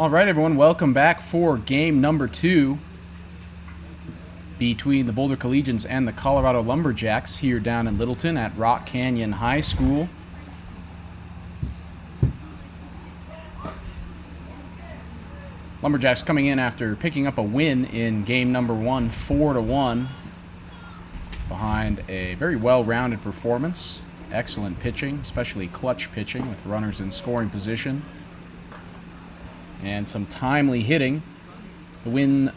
All right, everyone, welcome back for game number 2 between the Boulder Collegians and the Colorado Lumberjacks here down in Littleton at Rock Canyon High School. Lumberjacks coming in after picking up a win in game number 1, 4-1, behind a very well-rounded performance. Excellent pitching, especially clutch pitching with runners in scoring position. And some timely hitting. The win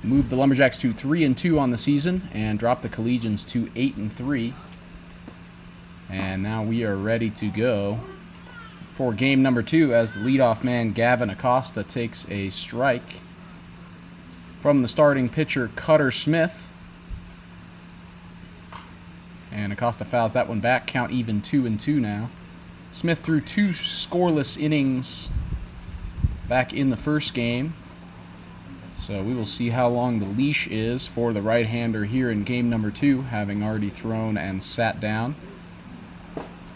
moved the Lumberjacks to 3-2 on the season and dropped the Collegians to 8-3. And now we are ready to go for game number 2 as the leadoff man Gavin Acosta takes a strike from the starting pitcher Cutter Smith. And Acosta fouls that one back, count even 2-2 now. Smith threw 2 scoreless innings back in the first game. So we will see how long the leash is for the right-hander here in game number 2, having already thrown and sat down.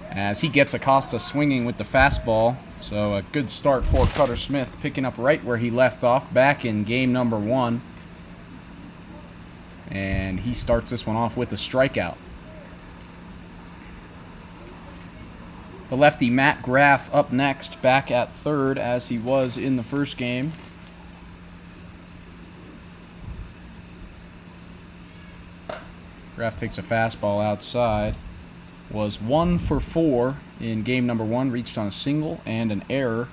As he gets Acosta swinging with the fastball. So a good start for Cutter Smith, picking up right where he left off back in game number 1. And he starts this one off with a strikeout. The lefty Matt Graff up next, back at third as he was in the first game. Graff takes a fastball outside. Was 1 for 4 in game number 1, reached on a single and an error.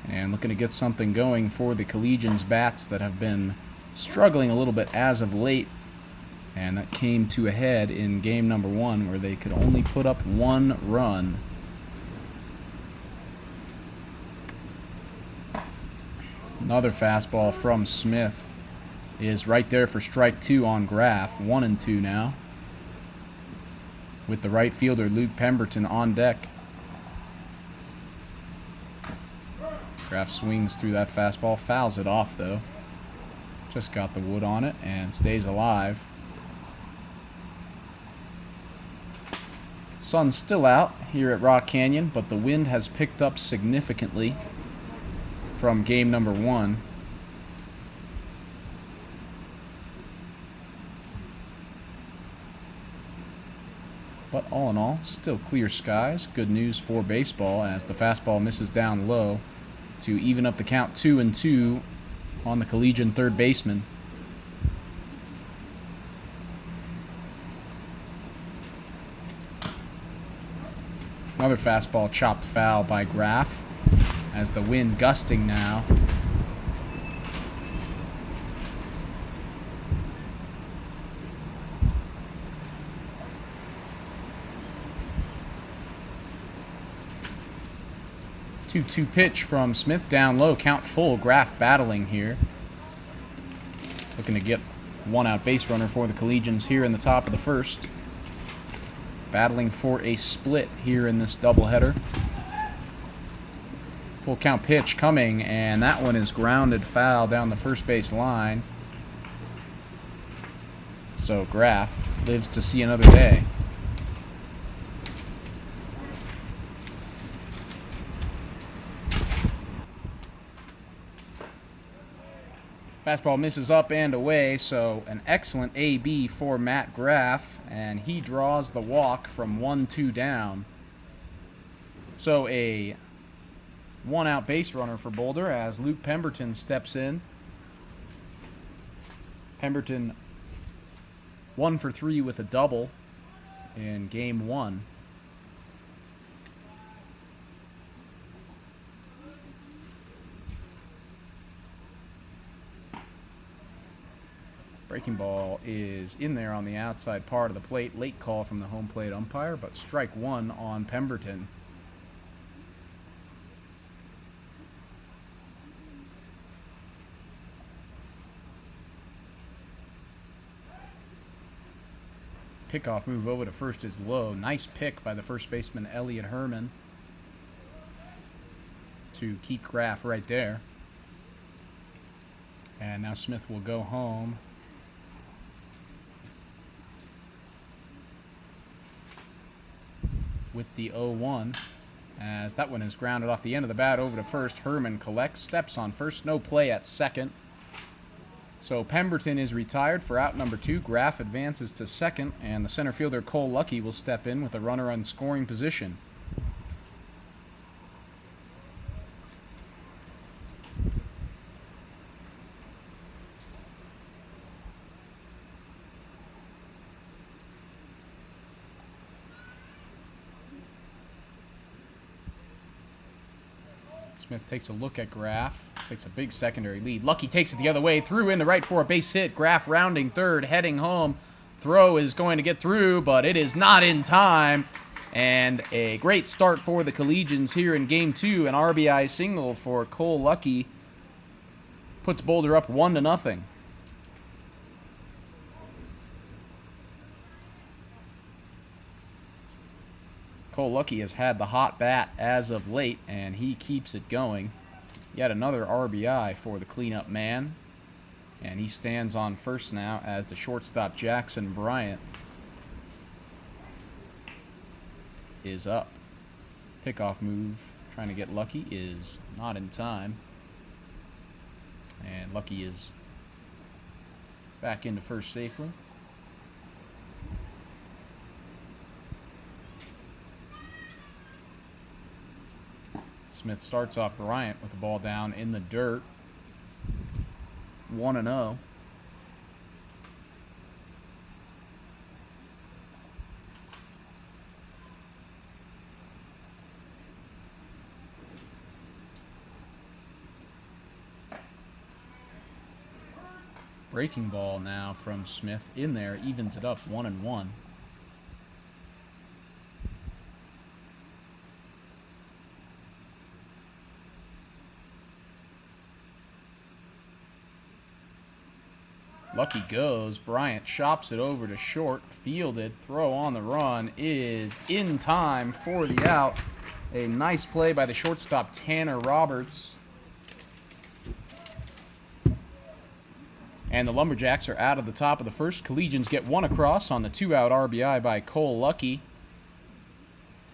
And looking to get something going for the Collegians bats that have been struggling a little bit as of late. And that came to a head in game number 1 where they could only put up 1 run. Another fastball from Smith is right there for strike 2 on Graff. 1-2 now. With the right fielder Luke Pemberton on deck. Graff swings through that fastball, fouls it off though. Just got the wood on it and stays alive. Sun's still out here at Rock Canyon, but the wind has picked up significantly from game number 1. But all in all, still clear skies. Good news for baseball as the fastball misses down low to even up the count 2-2 on the Collegian third baseman. Another fastball chopped foul by Graff as the wind gusting now. Two-two pitch from Smith down low, count full. Graff battling here. Looking to get one out base runner for the Collegians here in the top of the first. Battling for a split here in this doubleheader. Full count pitch coming, and that one is grounded foul down the first base line. So Graff lives to see another day. Fastball misses up and away, so an excellent AB for Matt Graff, and he draws the walk from 1-2 down. So a one-out base runner for Boulder as Luke Pemberton steps in. Pemberton 1 for 3 with a double in game 1. Breaking ball is in there on the outside part of the plate. Late call from the home plate umpire, but strike 1 on Pemberton. Pickoff move over to first is low. Nice pick by the first baseman Elliot Herman to keep Graff right there. And now Smith will go home. with the 0-1 As that one is grounded off the end of the bat over to first. Herman collects, steps on first, no play at second. So Pemberton is retired for out number 2. Graff advances to second, and the center fielder Cole Lucky will step in with a runner on scoring position. Smith takes a look at Graff, takes a big secondary lead. Lucky takes it the other way, threw in the right for a base hit. Graff rounding third, heading home. Throw is going to get through, but it is not in time. And a great start for the Collegians here in Game 2. An RBI single for Cole Lucky puts Boulder up 1-0. Cole Lucky has had the hot bat as of late, and he keeps it going. Yet another RBI for the cleanup man. And he stands on first now as the shortstop Jackson Bryant is up. Pickoff move trying to get Lucky is not in time. And Lucky is back into first safely. Smith starts off Bryant with the ball down in the dirt. 1-0. Breaking ball now from Smith in there, evens it up 1-1. Lucky goes. Bryant chops it over to short. Fielded. Throw on the run is in time for the out. A nice play by the shortstop, Tanner Roberts. And the Lumberjacks are out of the top of the first. Collegians get one across on the 2-out RBI by Cole Lucky.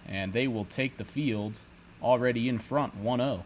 And they will take the field already in front, 1-0.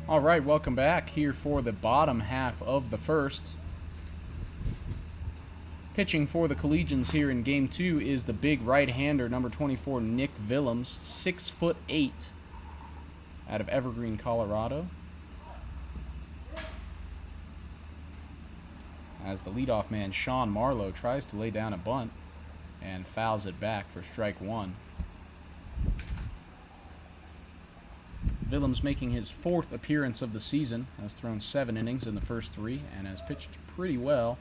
All right, welcome back here for the bottom half of the first. Pitching for the Collegians here in Game 2 is the big right-hander, number 24, Nick Willems, 6'8", out of Evergreen, Colorado. As the leadoff man, Sean Marlowe, tries to lay down a bunt and fouls it back for strike one. Willems making his 4th appearance of the season, has thrown 7 innings in the first 3 and has pitched pretty well.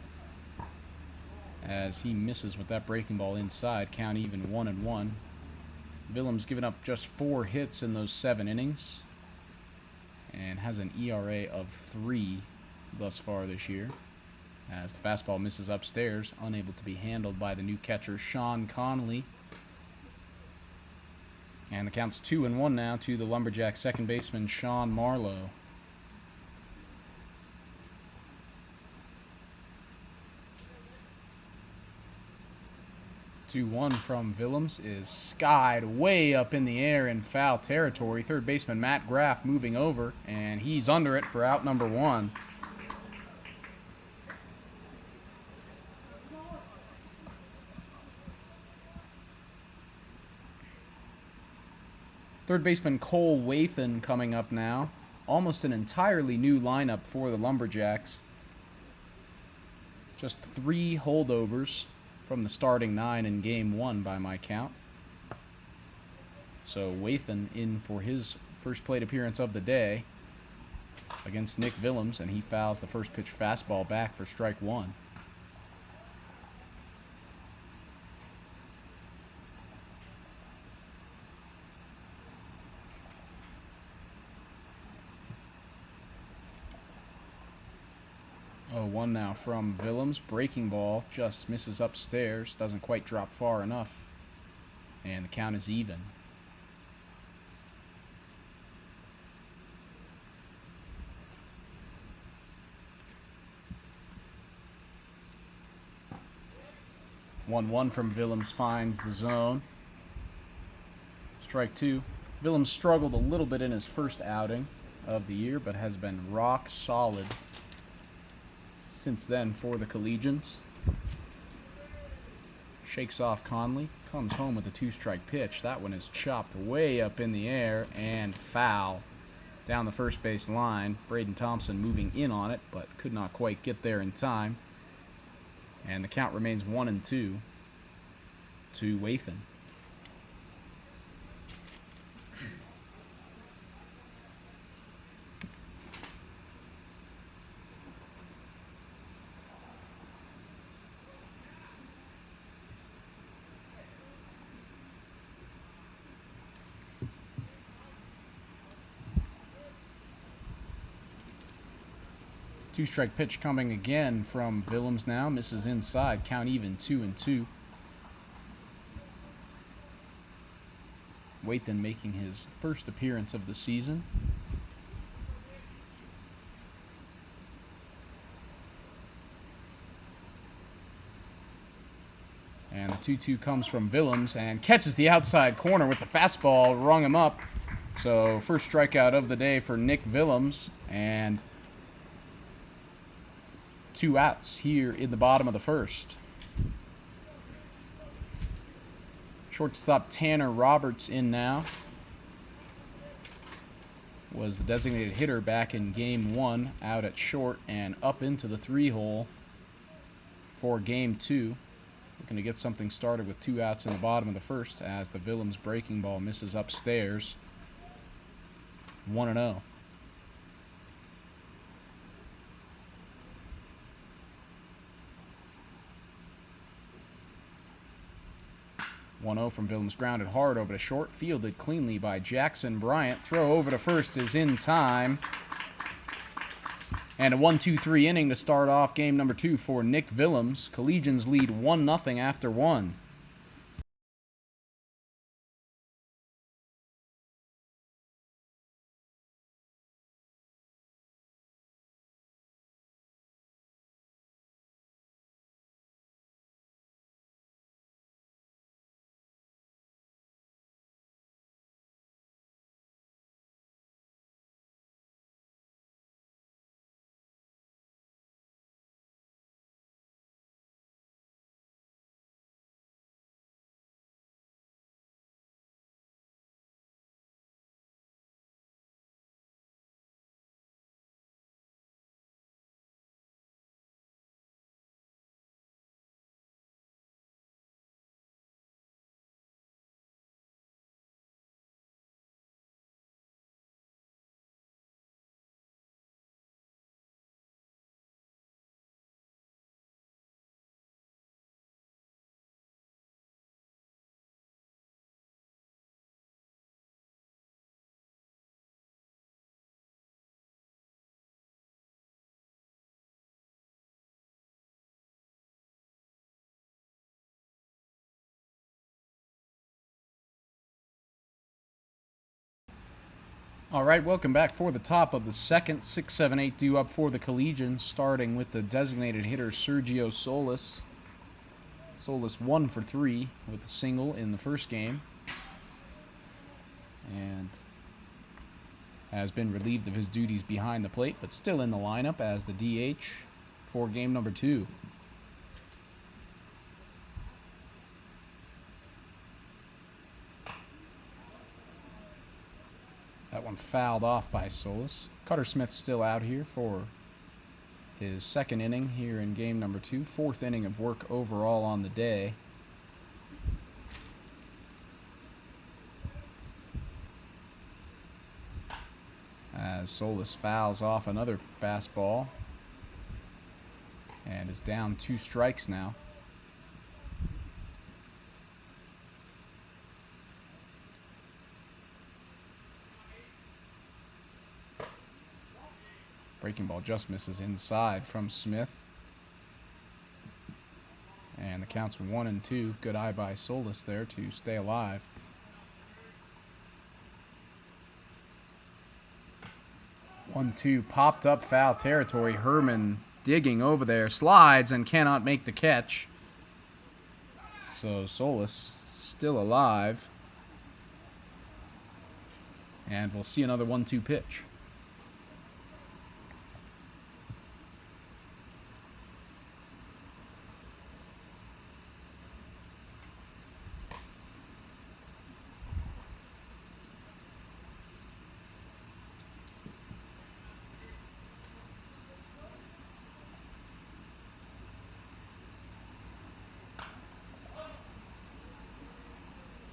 as he misses with that breaking ball inside. Count even 1-1. Willems given up just 4 hits in those 7 innings and has an ERA of 3 thus far this year, as the fastball misses upstairs, unable to be handled by the new catcher, Sean Connolly. And the count's 2-1 now to the Lumberjacks second baseman, Sean Marlowe. 2-1 from Willems is skied way up in the air in foul territory. Third baseman Matt Graff moving over, and he's under it for out number 1. Third baseman Cole Wathan coming up now. Almost an entirely new lineup for the Lumberjacks. Just 3 holdovers from the starting 9 in Game 1 by my count. So Wathan in for his first plate appearance of the day against Nick Willems, and he fouls the first pitch fastball back for strike 1. Oh, 1 now from Willems. Breaking ball just misses upstairs. Doesn't quite drop far enough. And the count is even. One from Willems finds the zone. Strike 2. Willems struggled a little bit in his first outing of the year, but has been rock solid since then for the Collegians. Shakes off Conley, comes home with a 2-strike pitch. That one is chopped way up in the air and foul down the first base line. Braden Thompson moving in on it, but could not quite get there in time. And the count remains 1-2 to Wathan. Two-strike pitch coming again from Willems now. Misses inside. Count even 2-2. Wathan making his first appearance of the season. And the 2-2 comes from Willems and catches the outside corner with the fastball. Rung him up. So first strikeout of the day for Nick Willems. And 2 outs here in the bottom of the first. Shortstop Tanner Roberts in now. Was the designated hitter back in Game 1, out at short and up into the 3-hole for Game 2. Looking to get something started with 2 outs in the bottom of the first as the Willems breaking ball misses upstairs. 1-0. 1-0 from Willems, grounded hard over to short, fielded cleanly by Jackson Bryant. Throw over to first is in time. And a 1-2-3 inning to start off game number 2 for Nick Willems. Collegians lead 1-0 after 1. All right, welcome back for the top of the second. 6-7-8 due up for the Collegians, starting with the designated hitter Sergio Solis. Solis 1 for 3 with a single in the first game, and has been relieved of his duties behind the plate, but still in the lineup as the DH for game number 2. That one fouled off by Solis. Cutter Smith's still out here for his second inning here in game number 2. Fourth inning of work overall on the day. As Solis fouls off another fastball and is down 2 strikes now. Breaking ball just misses inside from Smith. And the count's 1-2. Good eye by Solis there to stay alive. One, two, popped up foul territory. Herman digging over there, slides and cannot make the catch. So Solis still alive. And we'll see another 1-2 pitch.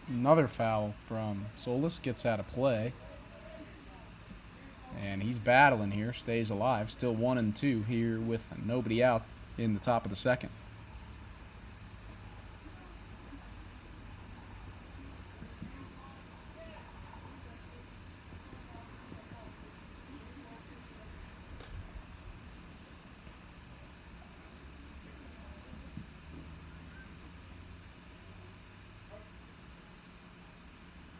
Another foul from Solis, gets out of play. And he's battling here, stays alive. Still 1-2 here with nobody out in the top of the second.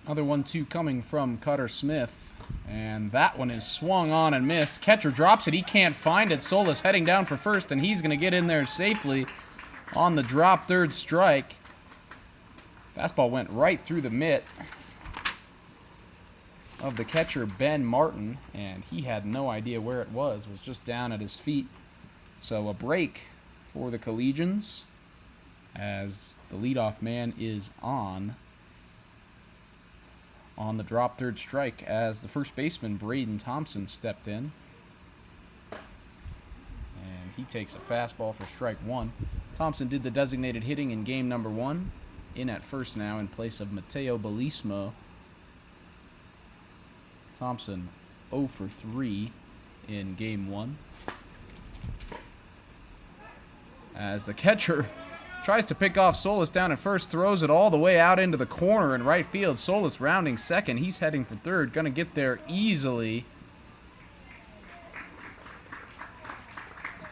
Another 1-2 coming from Cutter Smith. And that one is swung on and missed. Catcher drops it. He can't find it. Solis heading down for first, and he's going to get in there safely on the drop, third strike. Fastball went right through the mitt of the catcher, Ben Martin, and he had no idea where it was just down at his feet. So a break for the Collegians as the leadoff man is on the drop, third strike, as the first baseman, Braden Thompson, stepped in. And he takes a fastball for strike 1. Thompson did the designated hitting in game number 1. In at first now in place of Mateo Belismo. Thompson 0 for 3 in game 1. As the catcher tries to pick off Solis down at first, throws it all the way out into the corner in right field. Solis rounding second. He's heading for third. Going to get there easily.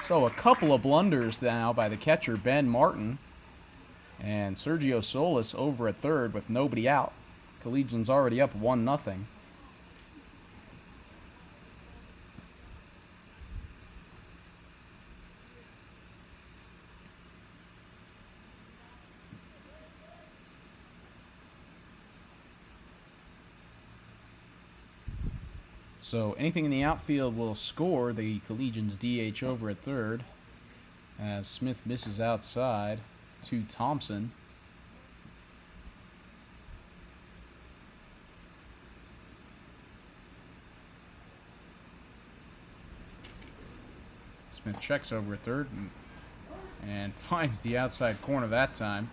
So a couple of blunders now by the catcher, Ben Martin. And Sergio Solis over at third with nobody out. Collegians already up 1-0. So anything in the outfield will score the Collegians DH over at third as Smith misses outside to Thompson. Smith checks over at third and finds the outside corner that time.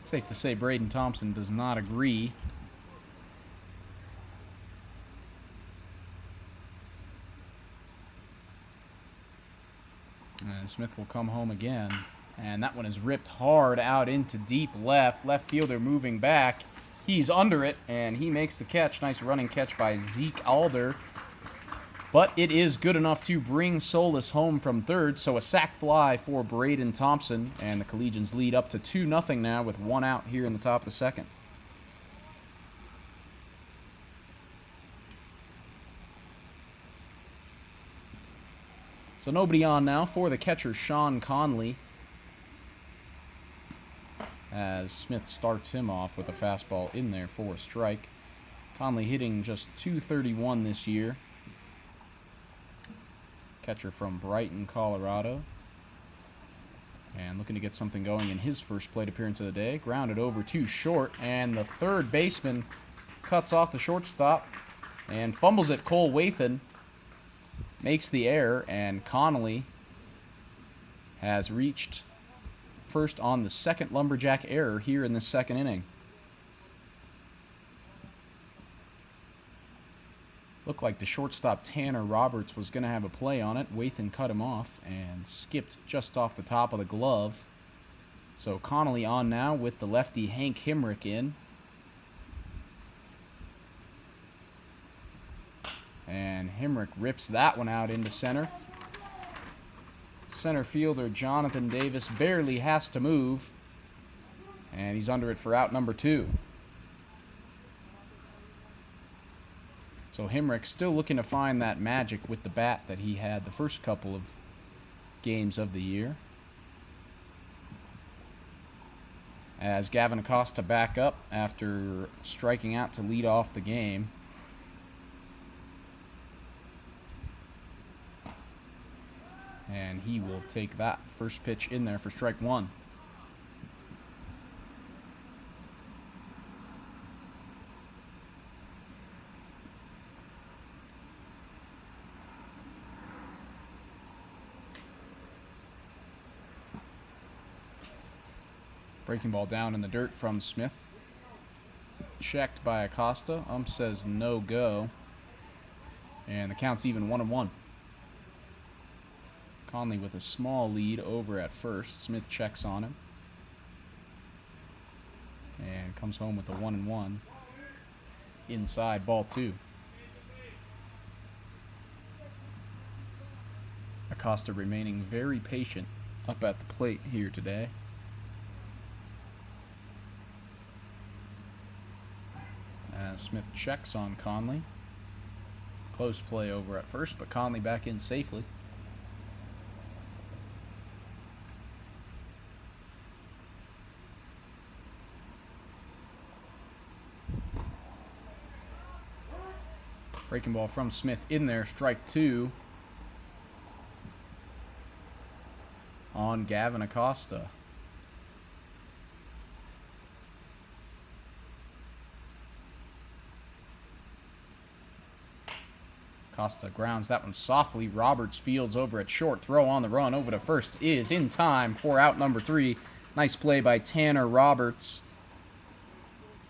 Safe to say Braden Thompson does not agree. And Smith will come home again. And that one is ripped hard out into deep left. Left fielder moving back. He's under it, and he makes the catch. Nice running catch by Zeke Alder. But it is good enough to bring Solis home from third. So a sac fly for Braden Thompson. And the Collegians lead up to 2-0 now with 1 out here in the top of the second. So nobody on now for the catcher, Sean Conley, as Smith starts him off with a fastball in there for a strike. Conley hitting just .231 this year. Catcher from Brighton, Colorado. And looking to get something going in his first plate appearance of the day. Grounded over too short, and the third baseman cuts off the shortstop and fumbles it. Cole Wathan makes the error, and Connolly has reached first on the second Lumberjack error here in the second inning. Looked like the shortstop Tanner Roberts was going to have a play on it. Wathan cut him off and skipped just off the top of the glove. So Connolly on now with the lefty Hank Himrick in. And Himrick rips that one out into center. Center fielder Jonathan Davis barely has to move. And he's under it for out number 2. So Himrick still looking to find that magic with the bat that he had the first couple of games of the year. As Gavin Acosta back up after striking out to lead off the game. And he will take that first pitch in there for strike 1. Breaking ball down in the dirt from Smith. Checked by Acosta. Says no go. And the count's even 1-1. Conley with a small lead over at first. Smith checks on him. And comes home with a 1-1. Inside, ball 2. Acosta remaining very patient up at the plate here today. As Smith checks on Conley. Close play over at first, but Conley back in safely. Breaking ball from Smith in there, strike 2 on Gavin Acosta. Acosta grounds that one softly. Roberts fields over at short. Throw on the run over to first is in time for out number 3. Nice play by Tanner Roberts.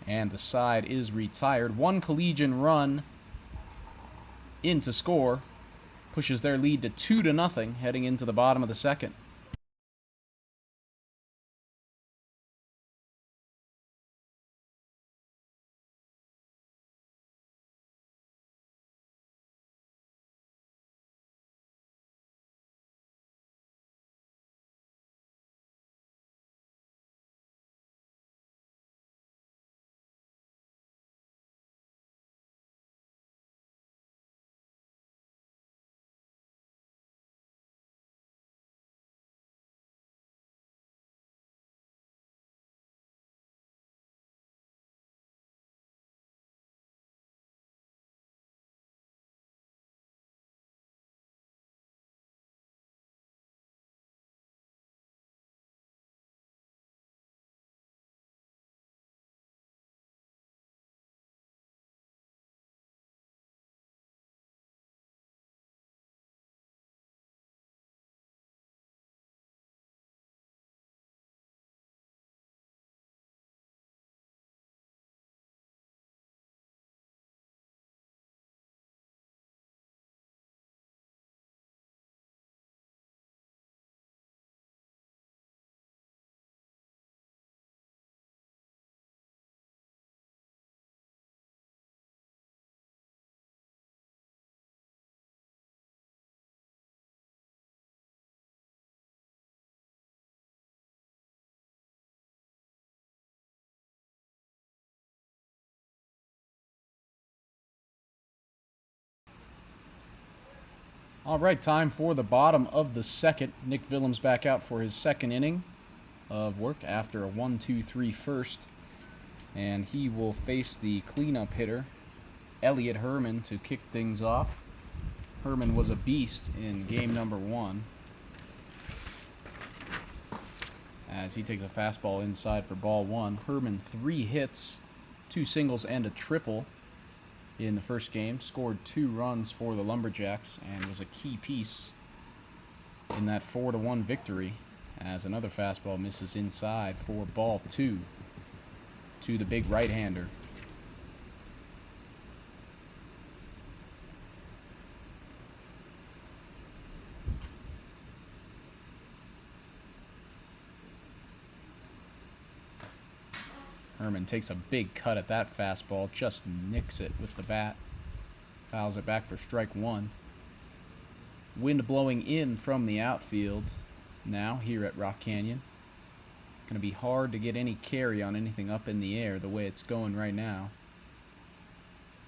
And the side is retired. One Collegian run in to score. Pushes their lead to 2-0 heading into the bottom of the second. All right, time for the bottom of the second. Nick Willems back out for his second inning of work after a 1-2-3 first. And he will face the cleanup hitter, Elliot Herman, to kick things off. Herman was a beast in game number 1. As he takes a fastball inside for ball 1. Herman 3 hits, 2 singles and a triple in the first game. Scored 2 runs for the Lumberjacks and was a key piece in that 4-1 victory, as another fastball misses inside for ball 2 to the big right-hander. Herman takes a big cut at that fastball, just nicks it with the bat. Fouls it back for strike 1. Wind blowing in from the outfield now here at Rock Canyon. Going to be hard to get any carry on anything up in the air the way it's going right now.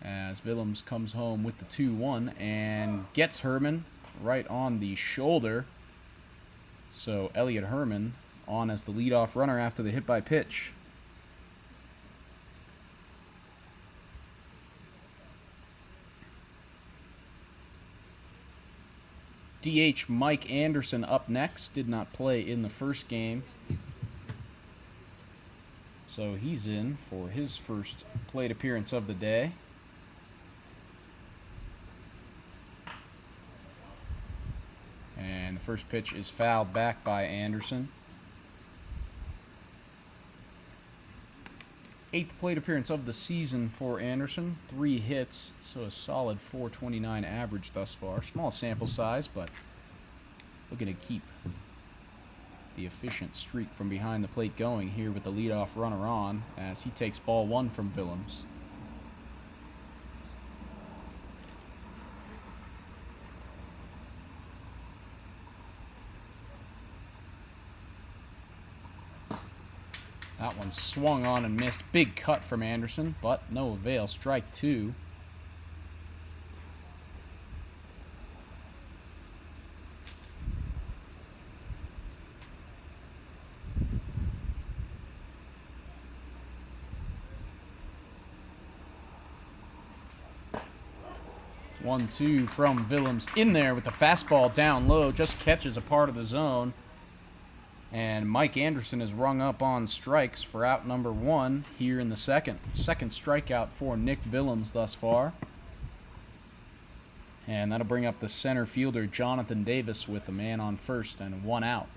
As Willems comes home with the 2-1 and gets Herman right on the shoulder. So Elliot Herman on as the leadoff runner after the hit by pitch. DH Mike Anderson up next. Did not play in the first game, so he's in for his first plate appearance of the day. And the first pitch is fouled back by Anderson. 8th plate appearance of the season for Anderson. 3 hits, so a solid .429 average thus far. Small sample size, but looking to keep the efficient streak from behind the plate going here with the leadoff runner on as he takes ball 1 from Willems. That one swung on and missed. Big cut from Anderson, but no avail. Strike 2. One, 2 from Willems in there with the fastball down low. Just catches a part of the zone. And Mike Anderson is rung up on strikes for out number 1 here in the second. Second strikeout for Nick Willems thus far. And that'll bring up the center fielder, Jonathan Davis, with a man on first and 1 out.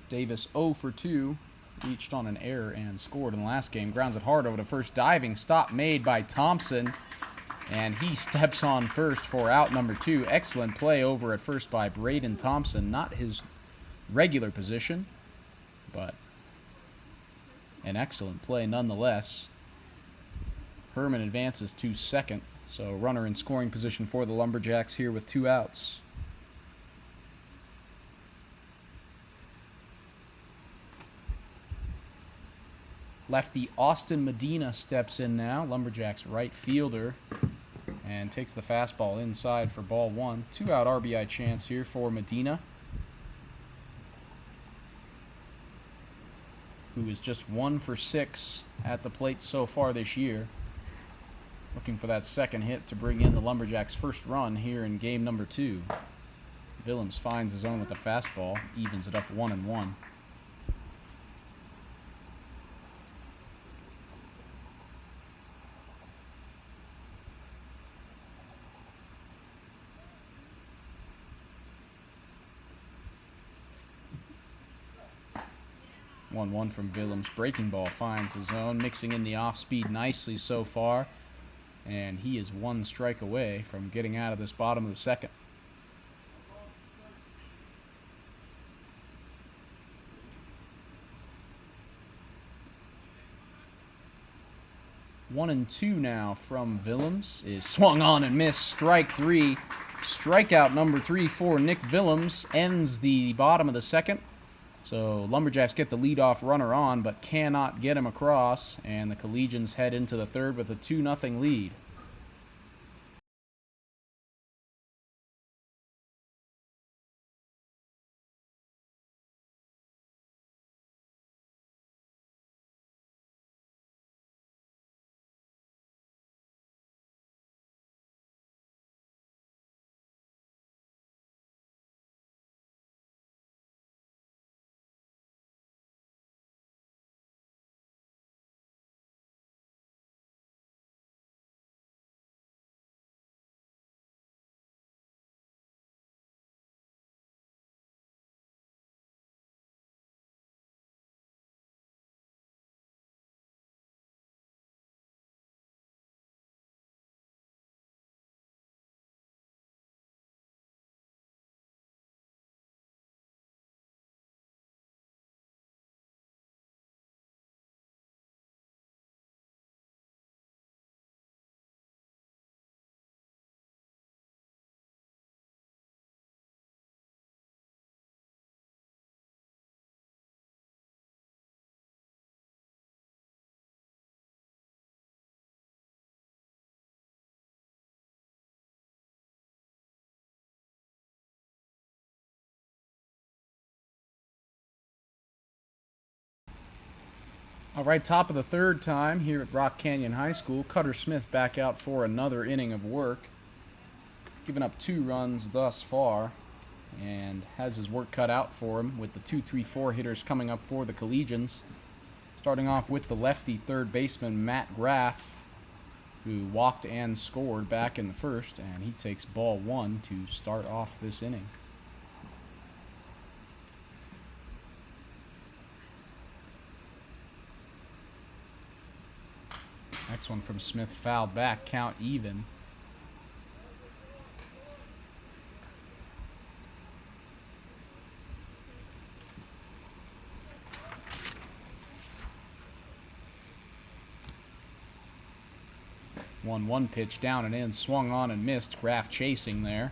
Davis 0 for 2. Reached on an error and scored in the last game. Grounds it hard over to first. Diving stop made by Thompson. And he steps on first for out number 2. Excellent play over at first by Braden Thompson. Not his regular position, but an excellent play nonetheless. Herman advances to second. So runner in scoring position for the Lumberjacks here with 2 outs. Lefty Austin Medina steps in now. Lumberjacks right fielder. And takes the fastball inside for ball 1. 2-out RBI chance here for Medina, who is just 1 for 6 at the plate so far this year. Looking for that second hit to bring in the Lumberjacks' first run here in game number 2. Willems finds his own with the fastball, evens it up 1-1. One from Willems. Breaking ball finds the zone, mixing in the off-speed nicely so far. And he is 1 strike away from getting out of this bottom of the second. One and 2 now from Willems is swung on and missed. Strike 3. Strikeout number 3 for Nick Willems ends the bottom of the second. So Lumberjacks get the leadoff runner on, but cannot get him across, and the Collegians head into the third with a 2-0 lead. All right, top of the third time here at Rock Canyon High School. Cutter Smith back out for another inning of work. Giving up 2 runs thus far and has his work cut out for him with the 2-3-4 hitters coming up for the Collegians. Starting off with the lefty third baseman Matt Graff, who walked and scored back in the first, and he takes ball 1 to start off this inning. Next one from Smith, fouled back, count even. One pitch down and in, swung on and missed. Graff chasing there,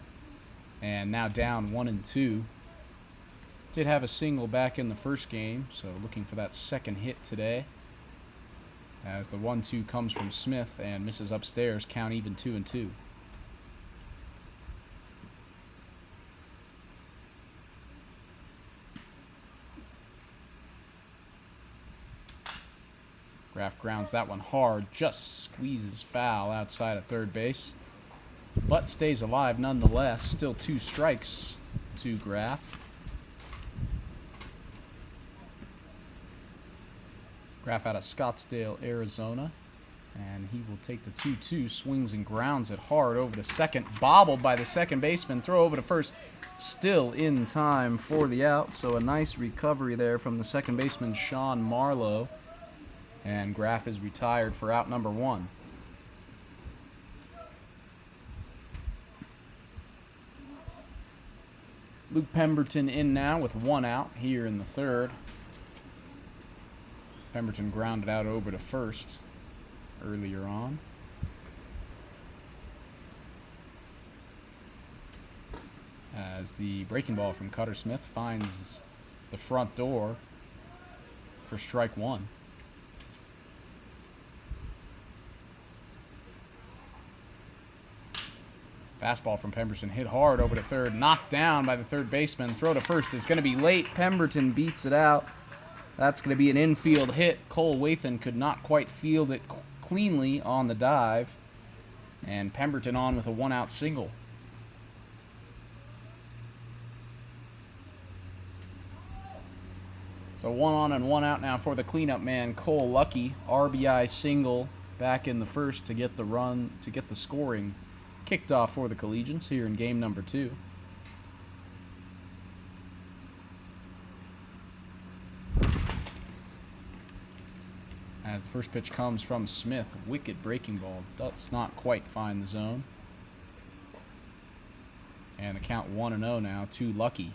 and now down 1-2. Did have a single back in the first game, so looking for that second hit today. As the 1-2 comes from Smith and misses upstairs, count even 2-2. Graff grounds that one hard, just squeezes foul outside of third base, but stays alive nonetheless. Still 2 strikes to Graff. Graff out of Scottsdale, Arizona, and he will take the 2-2, swings and grounds it hard over to second, bobbled by the second baseman, throw over to first, still in time for the out, so a nice recovery there from the second baseman, Sean Marlowe, and Graff is retired for out number 1. Luke Pemberton in now with 1 out here in the third. Pemberton grounded out over to first earlier on. As the breaking ball from Cutter Smith finds the front door for strike 1. Fastball from Pemberton hit hard over to third, knocked down by the third baseman. Throw to first is going to be late. Pemberton beats it out. That's going to be an infield hit. Cole Wathan could not quite field it cleanly on the dive. And Pemberton on with a 1-out single. So 1 on and 1 out now for the cleanup man, Cole Lucky. RBI single back in the first to get the run, to get the scoring kicked off for the Collegians here in game number 2. As the first pitch comes from Smith, wicked breaking ball, does not quite find the zone. And the count 1-0 now to Lucky.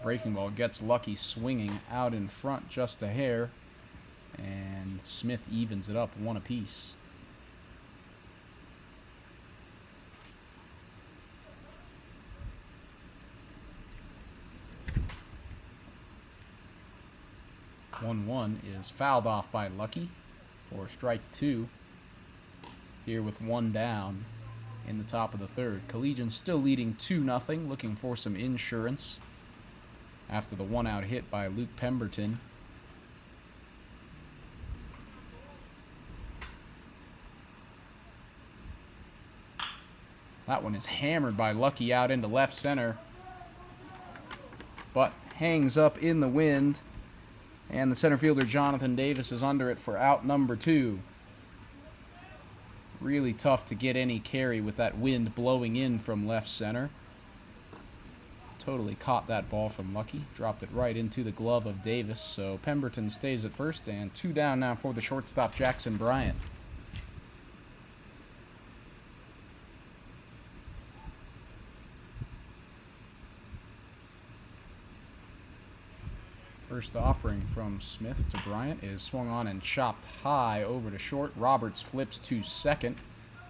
Breaking ball gets Lucky swinging out in front just a hair, and Smith evens it up 1 apiece. One is fouled off by Lucky for strike 2 here with 1 down in the top of the third. Collegians still leading 2-0, looking for some insurance after the 1-out hit by Luke Pemberton. That one is hammered by Lucky out into left center, but hangs up in the wind, and the center fielder Jonathan Davis is under it for out number 2. Really tough to get any carry with that wind blowing in from left center. Totally caught that ball from Lucky. Dropped it right into the glove of Davis. So Pemberton stays at first, and 2 down now for the shortstop, Jackson Bryant. First offering from Smith to Bryant is swung on and chopped high over to short. Roberts flips to second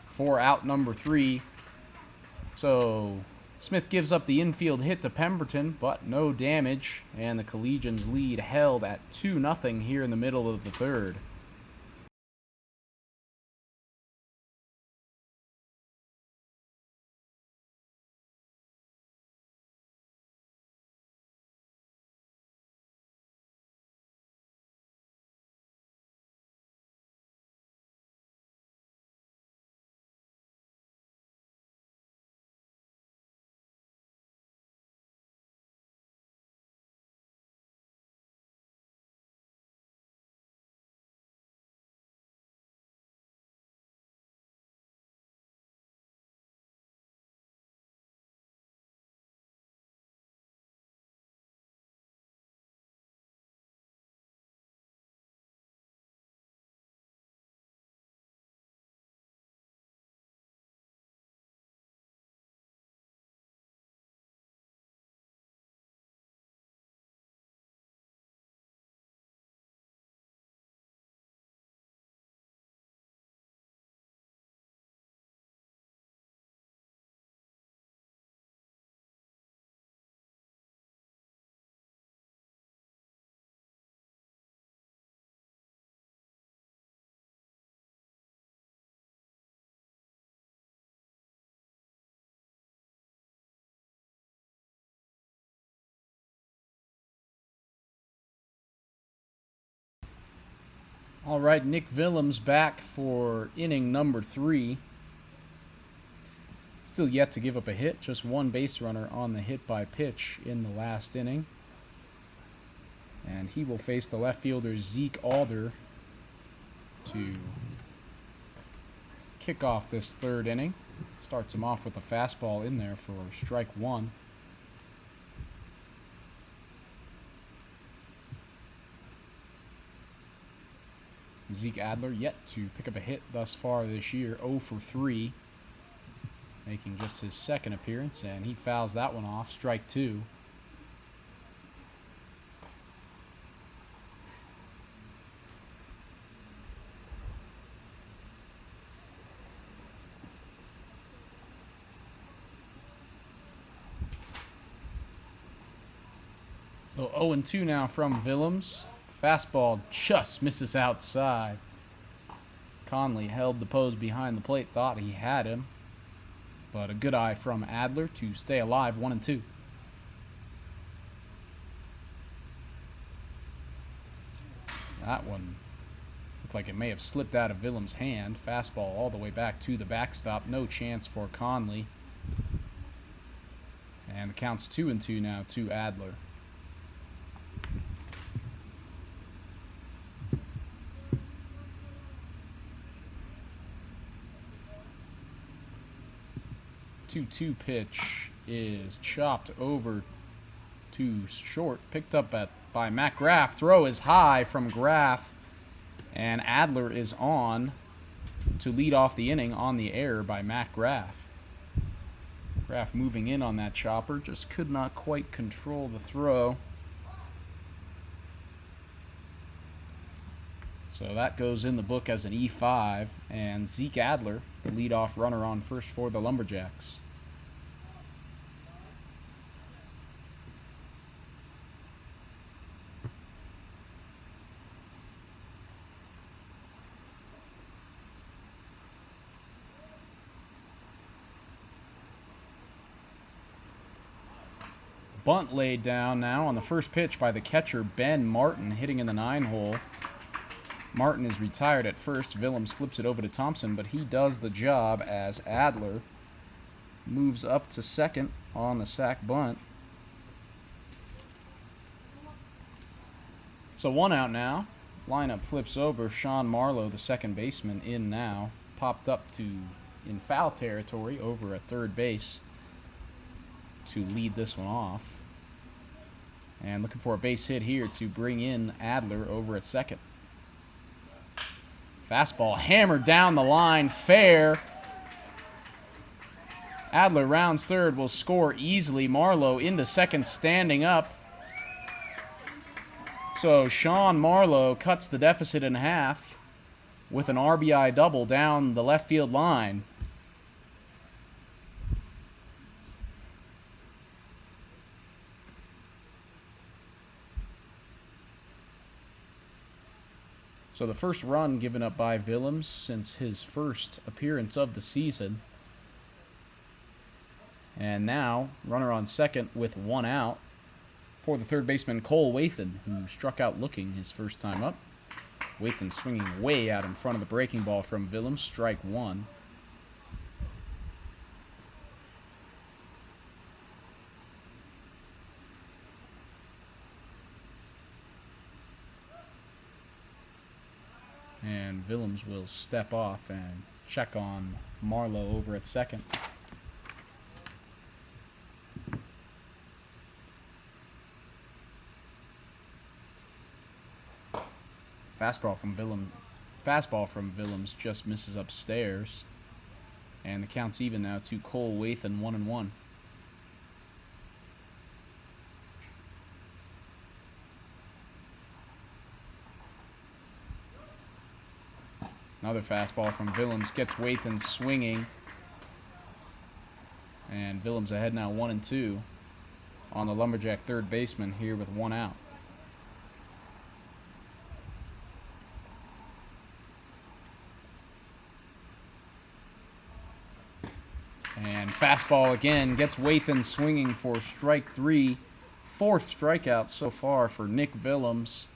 for out number 3. So Smith gives up the infield hit to Pemberton, but no damage, and the Collegians lead held at 2-0 here in the middle of the third. All right, Nick Willems back for inning number 3. Still yet to give up a hit, just one base runner on the hit by pitch in the last inning. And he will face the left fielder Zeke Alder to kick off this third inning. Starts him off with a fastball in there for strike 1. Zeke Adler yet to pick up a hit thus far this year, 0 for 3, making just his second appearance, and he fouls that one off, strike 2. So 0-2 now from Willems. Fastball just misses outside. Conley held the pose behind the plate, thought he had him. But a good eye from Adler to stay alive, 1-2. That one looked like it may have slipped out of Willems' hand. Fastball all the way back to the backstop. No chance for Conley. And the count's 2-2 now to Adler. The 2-2 pitch is chopped over to short. Picked up by Matt Graff. Throw is high from Graff. And Adler is on to lead off the inning on the error by Matt Graff. Graff moving in on that chopper. Just could not quite control the throw. So that goes in the book as an E5, and Zeke Adler, the leadoff runner on first for the Lumberjacks. Bunt laid down now on the first pitch by the catcher Ben Martin, hitting in the 9-hole. Martin is retired at first. Willems flips it over to Thompson, but he does the job as Adler moves up to second on the sac bunt. So 1 out now. Lineup flips over. Sean Marlowe, the second baseman, in now. Popped up in foul territory over at third base to lead this one off. And looking for a base hit here to bring in Adler over at second. Fastball hammered down the line, fair. Adler rounds third, will score easily. Marlowe into second, standing up. So Sean Marlowe cuts the deficit in half with an RBI double down the left field line. So the first run given up by Willems since his first appearance of the season. And now, runner on second with one out for the third baseman Cole Wathan, who struck out looking his first time up. Wathan swinging way out in front of the breaking ball from Willems, strike one. And Willems will step off and check on Marlowe over at second. Fastball from Willems just misses upstairs. And the count's even now to Cole Wathan, 1-1. Another fastball from Willems gets Wathan swinging. And Willems ahead now 1-2 on the Lumberjack third baseman here with one out. And fastball again gets Wathan swinging for strike three. Fourth strikeout so far for Nick Willems.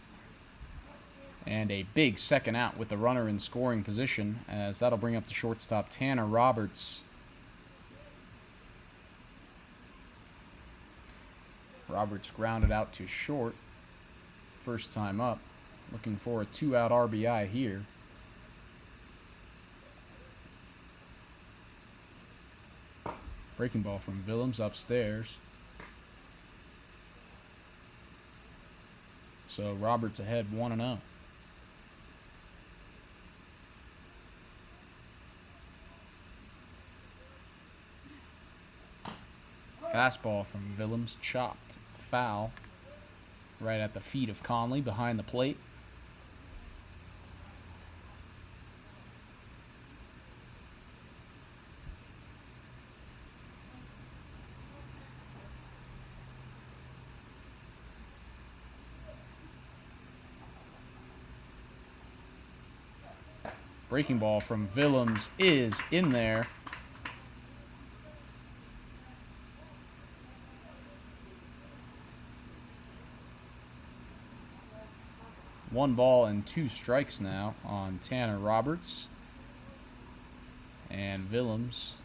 And a big second out with the runner in scoring position, as that'll bring up the shortstop Tanner Roberts. Roberts grounded out to short. First time up. Looking for a 2-out RBI here. Breaking ball from Willems upstairs. So Roberts ahead 1-0. Fastball from Willems, chopped, foul, right at the feet of Conley behind the plate. Breaking ball from Willems is in there. One ball and two strikes now on Tanner Roberts. And Willems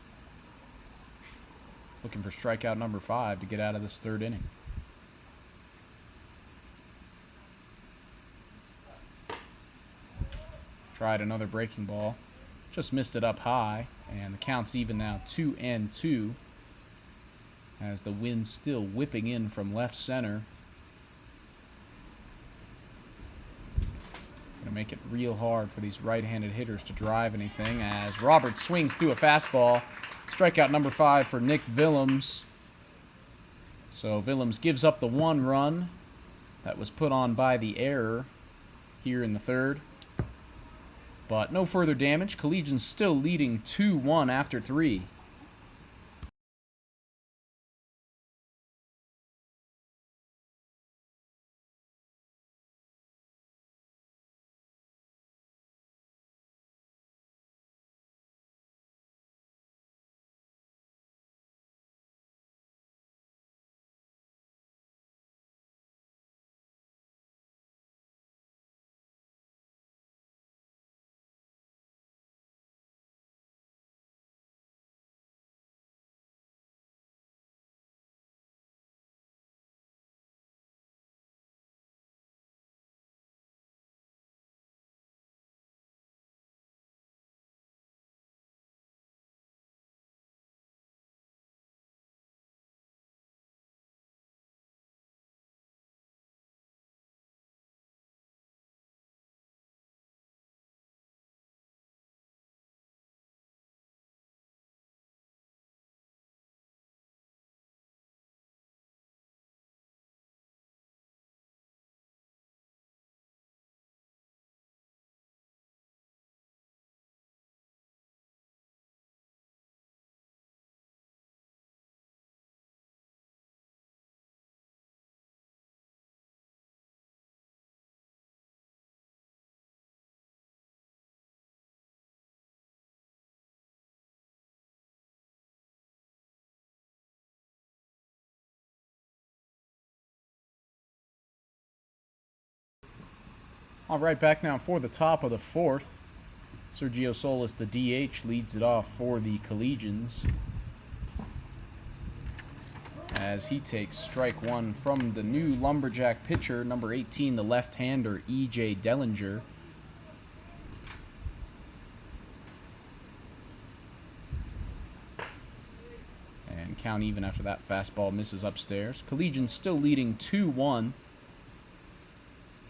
looking for strikeout number 5 to get out of this third inning. Tried another breaking ball. Just missed it up high. And the count's even now 2-2. As the wind's still whipping in from left center. Going to make it real hard for these right-handed hitters to drive anything, as Roberts swings through a fastball. Strikeout number 5 for Nick Willems. So Willems gives up the one run that was put on by the error here in the third. But no further damage. Collegians still leading 2-1 after 3. All right, back now for the top of the fourth. Sergio Solis, the DH, leads it off for the Collegians as he takes strike one from the new Lumberjack pitcher, number 18, the left-hander, E.J. Dellinger. And count even after that fastball misses upstairs. Collegians still leading 2-1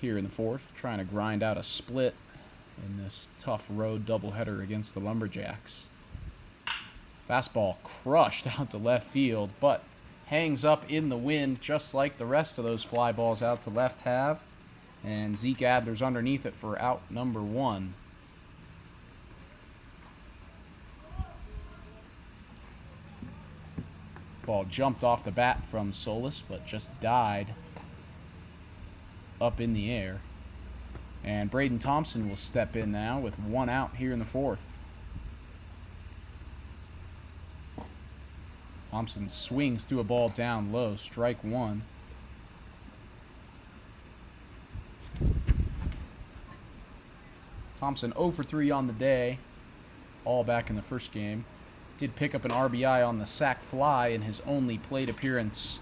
here in the fourth, trying to grind out a split in this tough road doubleheader against the Lumberjacks. Fastball crushed out to left field, but hangs up in the wind just like the rest of those fly balls out to left have. And Zeke Adler's underneath it for out number one. Ball jumped off the bat from Solis, but just died up in the air. And Braden Thompson will step in now with one out here in the fourth. Thompson swings through a ball down low, strike one. Thompson 0 for 3 on the day, all back in the first game. Did pick up an RBI on the sac fly in his only plate appearance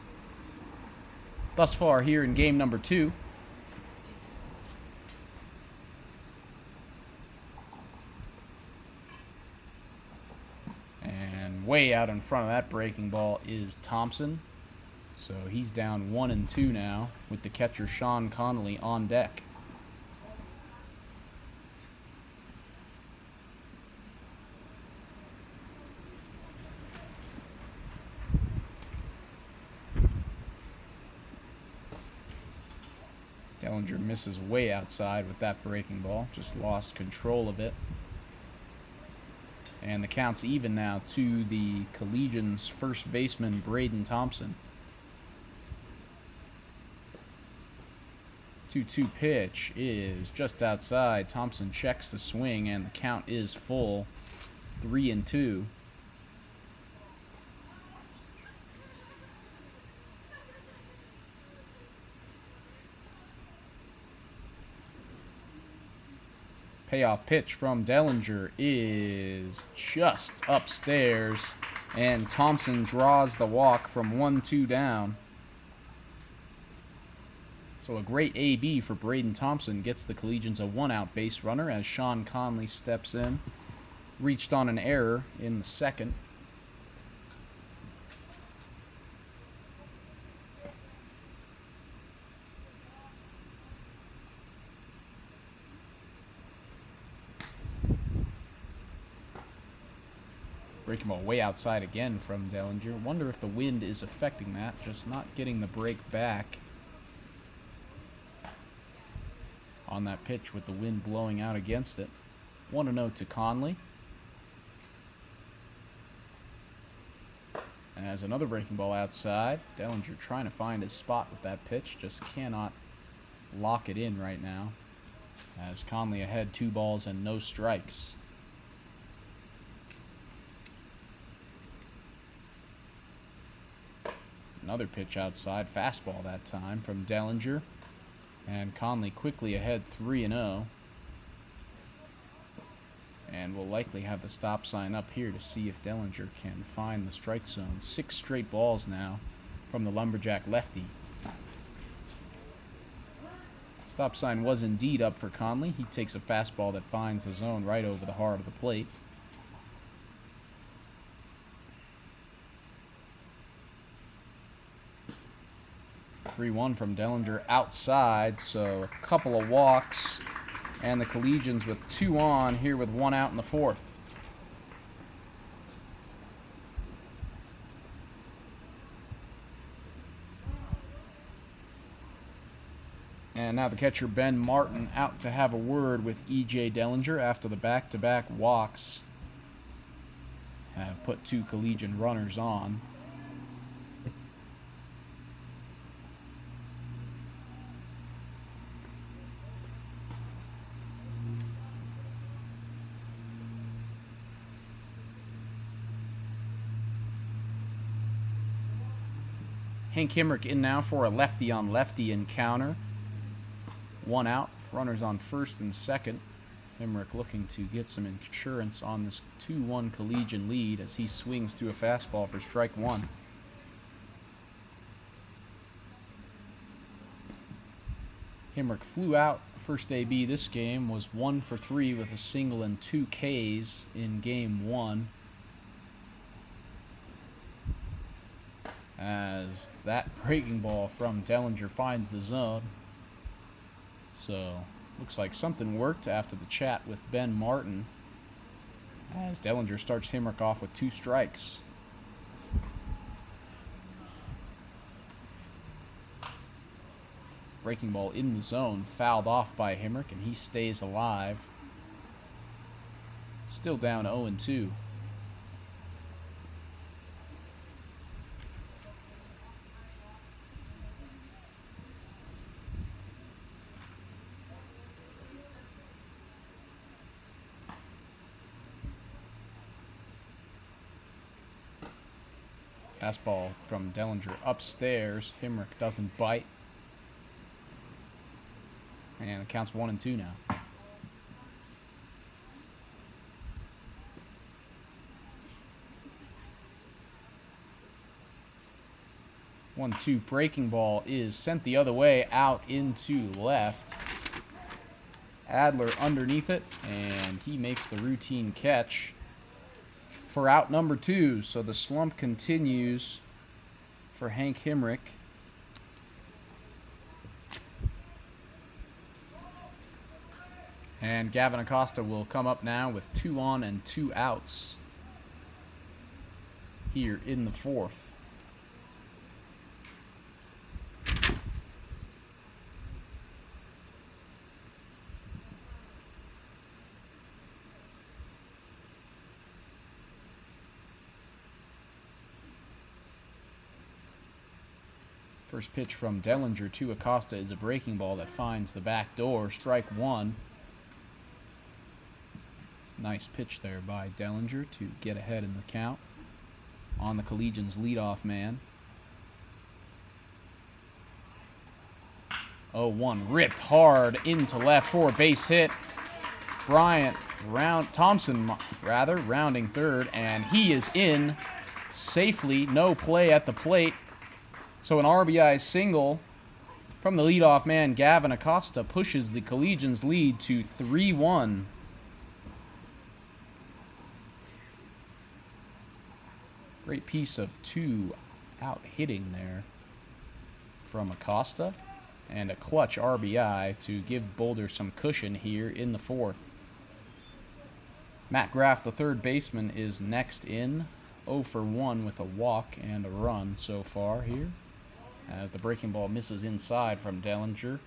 thus far here in game number 2. And way out in front of that breaking ball is Thompson. So he's down 1-2 now with the catcher Sean Connolly on deck. Dellinger misses way outside with that breaking ball. Just lost control of it. And the count's even now to the Collegians' first baseman, Braden Thompson. 2-2 pitch is just outside. Thompson checks the swing, and the count is full. 3-2. Payoff pitch from Dellinger is just upstairs, and Thompson draws the walk from 1-2 down. So a great AB for Braden Thompson gets the Collegians a one-out base runner as Sean Conley steps in. Reached on an error in the second. Breaking ball way outside again from Dellinger. Wonder if the wind is affecting that. Just not getting the break back on that pitch with the wind blowing out against it. 1-0 to Conley. As another breaking ball outside. Dellinger trying to find his spot with that pitch. Just cannot lock it in right now. As Conley ahead 2 balls and no strikes. Another pitch outside, fastball that time from Dellinger. And Conley quickly ahead 3-0. And will likely have the stop sign up here to see if Dellinger can find the strike zone. 6 straight balls now from the Lumberjack lefty. Stop sign was indeed up for Conley. He takes a fastball that finds the zone right over the heart of the plate. 3-1 from Dellinger outside, so a couple of walks, and the Collegians with 2 on here with 1 out in the fourth. And now the catcher Ben Martin out to have a word with E.J. Dellinger after the back-to-back walks have put 2 Collegian runners on. Hank Himrick in now for a lefty-on-lefty encounter 1 out. Runners on first and second. Hemrick looking to get some insurance on this 2-1 Collegian lead as he swings through a fastball for strike 1. Hemrick flew out. First AB this game was 1 for 3 with a single and 2 Ks in game 1. As that breaking ball from Dellinger finds the zone. So, looks like something worked after the chat with Ben Martin. As Dellinger starts Hemrick off with 2 strikes. Breaking ball in the zone, fouled off by Hemrick, and he stays alive. Still down 0-2. Fastball from Dellinger upstairs. Hemrick doesn't bite. And it counts 1-2 now. 1-2 breaking ball is sent the other way out into left. Adler underneath it, and he makes the routine catch for out number 2. So the slump continues for Hank Hemrick. And Gavin Acosta will come up now with 2 on and 2 outs here in the 4th. First pitch from Dellinger to Acosta is a breaking ball that finds the back door. Strike 1. Nice pitch there by Dellinger to get ahead in the count on the Collegians' leadoff man. 0-1 ripped hard into left for a base hit. Thompson rounding third, and he is in safely. No play at the plate. So an RBI single from the leadoff man, Gavin Acosta, pushes the Collegians' lead to 3-1. Great piece of 2 out hitting there from Acosta, and a clutch RBI to give Boulder some cushion here in the 4th. Matt Graff, the third baseman, is next in. 0 for 1 with a walk and a run so far here, as the breaking ball misses inside from Dellinger.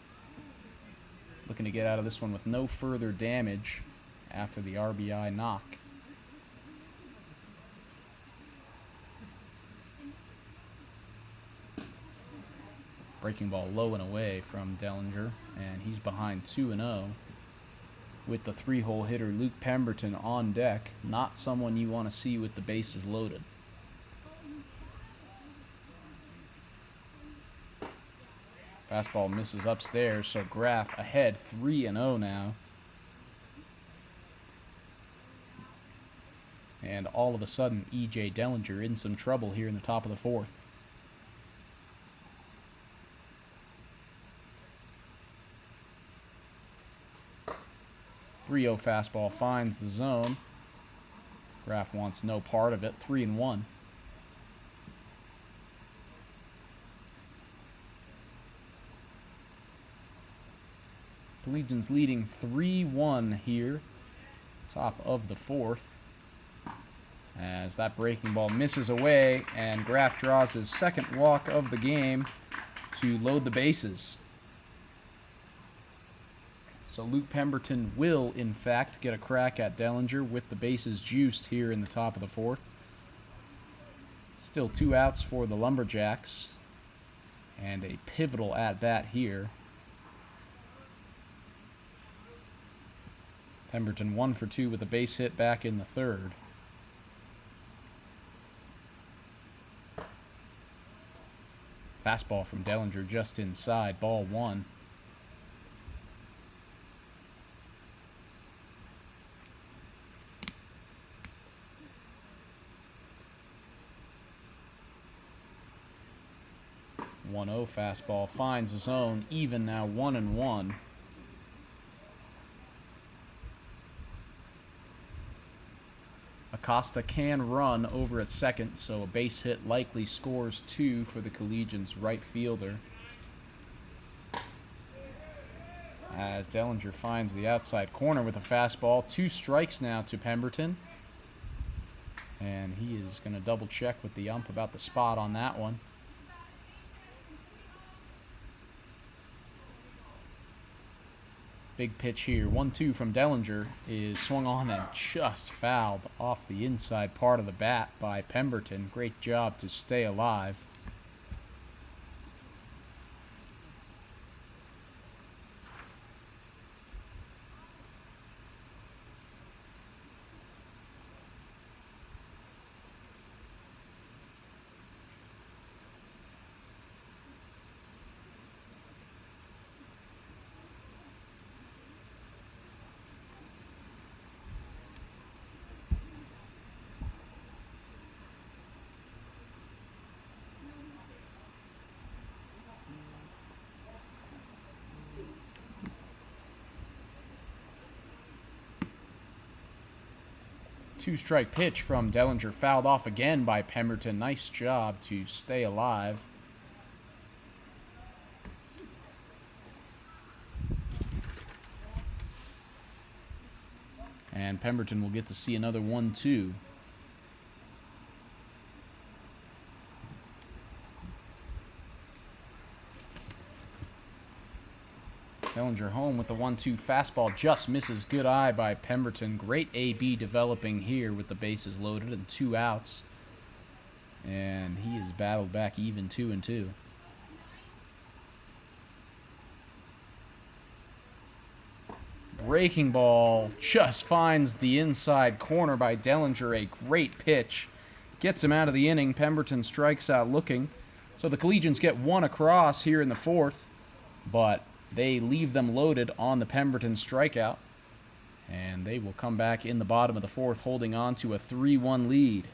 Looking to get out of this one with no further damage after the RBI knock. Breaking ball low and away from Dellinger, and he's behind 2-0 with the 3-hole hitter Luke Pemberton on deck. Not someone you want to see with the bases loaded. Fastball misses upstairs, so Graff ahead 3-0 now. And all of a sudden, E.J. Dellinger in some trouble here in the top of the 4th. 3-0 fastball finds the zone. Graff wants no part of it. 3-1. Collegians leading 3-1 here, top of the 4th. As that breaking ball misses away, and Graff draws his second walk of the game to load the bases. So Luke Pemberton will, in fact, get a crack at Dellinger with the bases juiced here in the top of the 4th. Still 2 outs for the Lumberjacks, and a pivotal at-bat here. Pemberton 1 for 2 with a base hit back in the 3rd. Fastball from Dellinger just inside, ball 1. 1-0 fastball finds the zone. Even now, 1-1. Acosta can run over at second, so a base hit likely scores 2 for the Collegians' right fielder. As Dellinger finds the outside corner with a fastball. 2 strikes now to Pemberton. And he is going to double check with the ump about the spot on that one. Big pitch here. 1-2 from Dellinger is swung on and just fouled off the inside part of the bat by Pemberton. Great job to stay alive. Two-strike pitch from Dellinger, fouled off again by Pemberton. Nice job to stay alive. And Pemberton will get to see another 1-2. Dellinger home with the 1-2 fastball, just misses. Good eye by Pemberton. Great AB developing here with the bases loaded and 2 outs. And he is battled back even 2-2. Breaking ball just finds the inside corner by Dellinger. A great pitch. Gets him out of the inning. Pemberton strikes out looking. So the Collegians get 1 across here in the 4th. But they leave them loaded on the Pemberton strikeout. And they will come back in the bottom of the 4th, holding on to a 3-1 lead.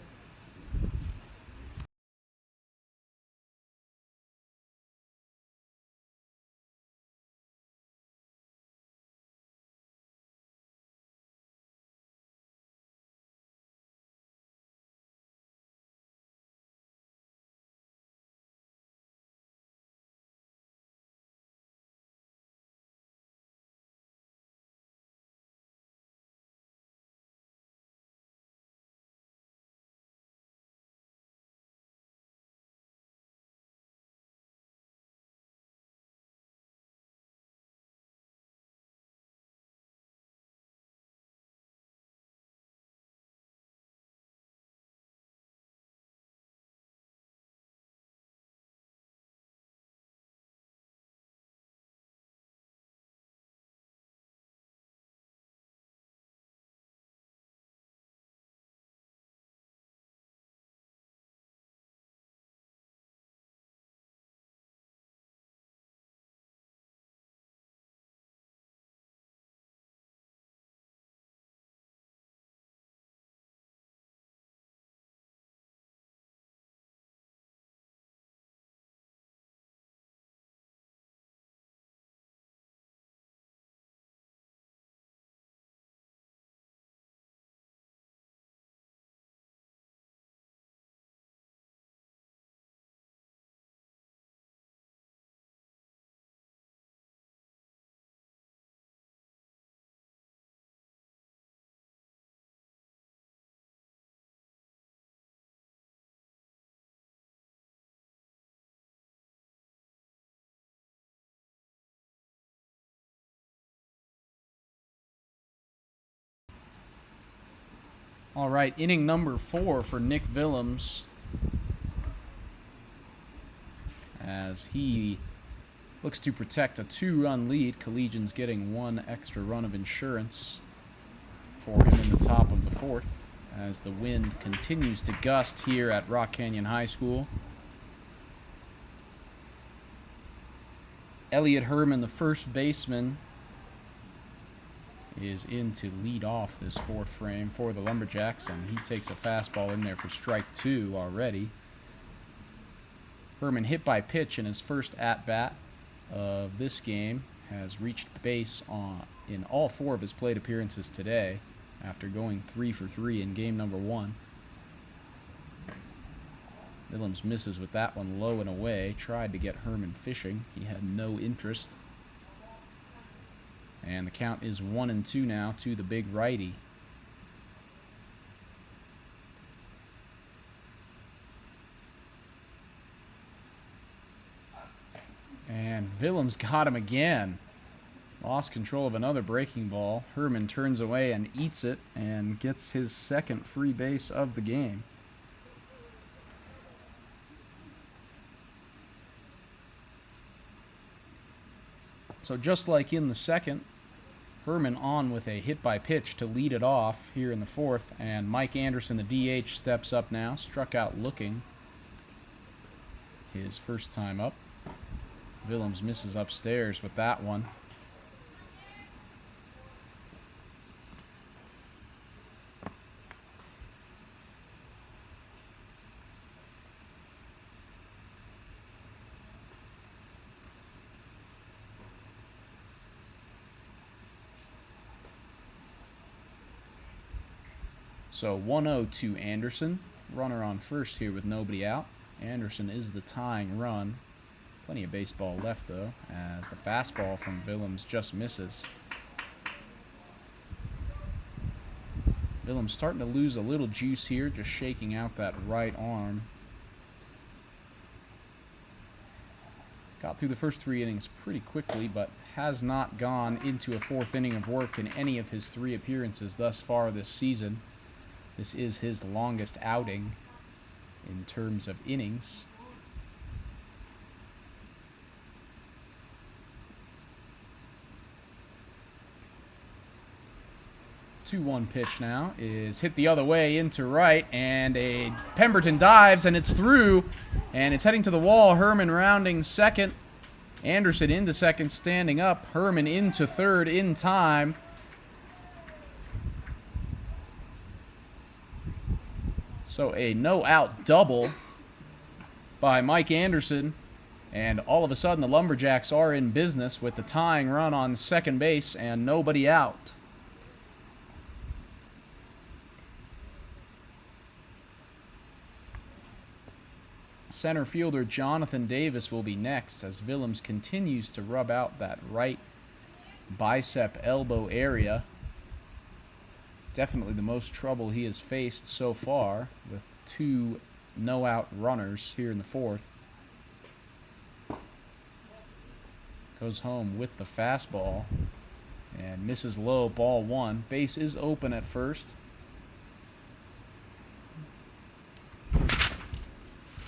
All right, inning number 4 for Nick Willems, as he looks to protect a 2-run lead. Collegians getting 1 extra run of insurance for him in the top of the 4th, as the wind continues to gust here at Rock Canyon High School. Elliot Herman, the first baseman, is in to lead off this 4th frame for the Lumberjacks, and he takes a fastball in there for strike 2 already. Herman hit by pitch in his first at-bat of this game. Has reached base in all 4 of his plate appearances today after going 3 for 3 in game number 1. Willems misses with that one low and away. Tried to get Herman fishing. He had no interest. And the count is 1-2 now to the big righty. And Willems got him again. Lost control of another breaking ball. Herman turns away and eats it and gets his second free base of the game. So just like in the second, Herman on with a hit by pitch to lead it off here in the 4th. And Mike Anderson, the DH, steps up now. Struck out looking his first time up. Willems misses upstairs with that one. So 1-0 to Anderson. Runner on first here with nobody out. Anderson is the tying run. Plenty of baseball left, though, as the fastball from Willems just misses. Willems starting to lose a little juice here, just shaking out that right arm. Got through the first 3 innings pretty quickly, but has not gone into a 4th inning of work in any of his 3 appearances thus far this season. This is his longest outing in terms of innings. The 2-1 pitch now is hit the other way into right, and Pemberton dives, and it's through, and it's heading to the wall. Herman rounding second. Anderson into second, standing up. Herman into third in time. So a no-out double by Mike Anderson. And all of a sudden, the Lumberjacks are in business with the tying run on second base and nobody out. Center fielder Jonathan Davis will be next as Willems continues to rub out that right bicep elbow area. Definitely the most trouble he has faced so far, with 2 no-out runners here in the 4th. Goes home with the fastball and misses low, ball 1. Base is open at first,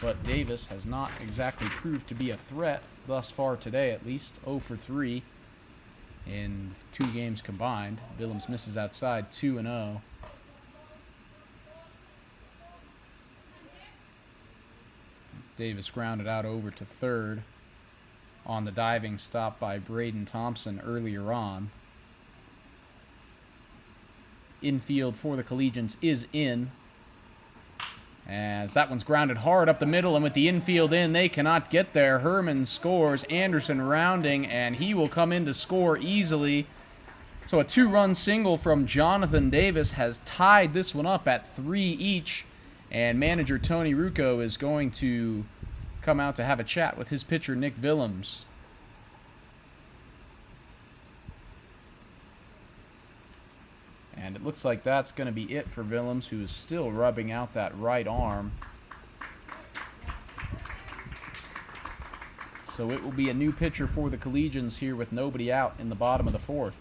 but Davis has not exactly proved to be a threat thus far today, at least. 0 for 3 in 2 games combined. Willems misses outside, 2-0. Davis grounded out over to third on the diving stop by Braden Thompson earlier on. Infield for the Collegians is in, as that one's grounded hard up the middle, and with the infield in, they cannot get there. Herman scores, Anderson rounding, and he will come in to score easily. So a 2-run single from Jonathan Davis has tied this one up at 3 each, and manager Tony Rucco is going to come out to have a chat with his pitcher Nick Willems. And it looks like that's going to be it for Willems, who is still rubbing out that right arm. So it will be a new pitcher for the Collegians here with nobody out in the bottom of the 4th.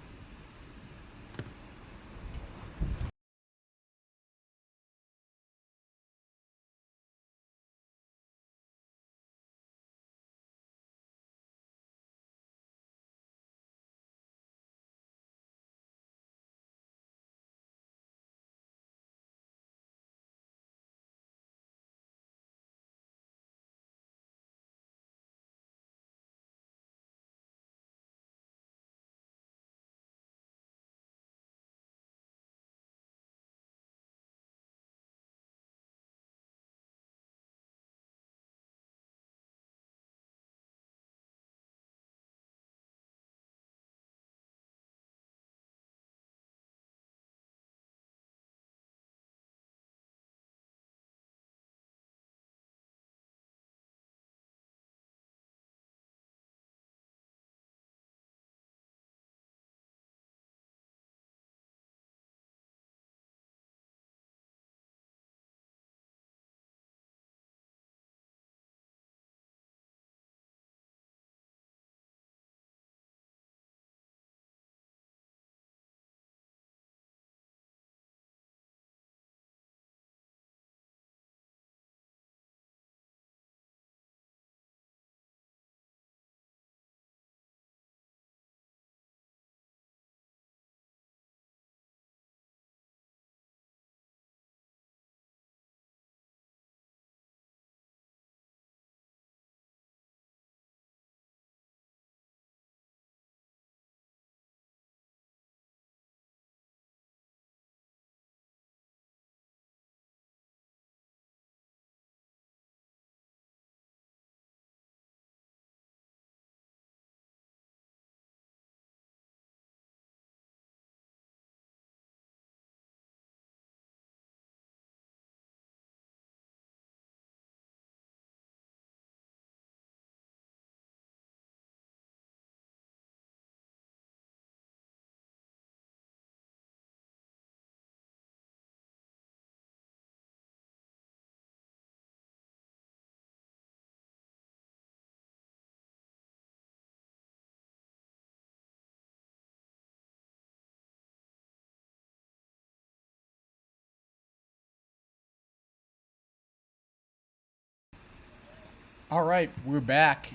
All right, we're back.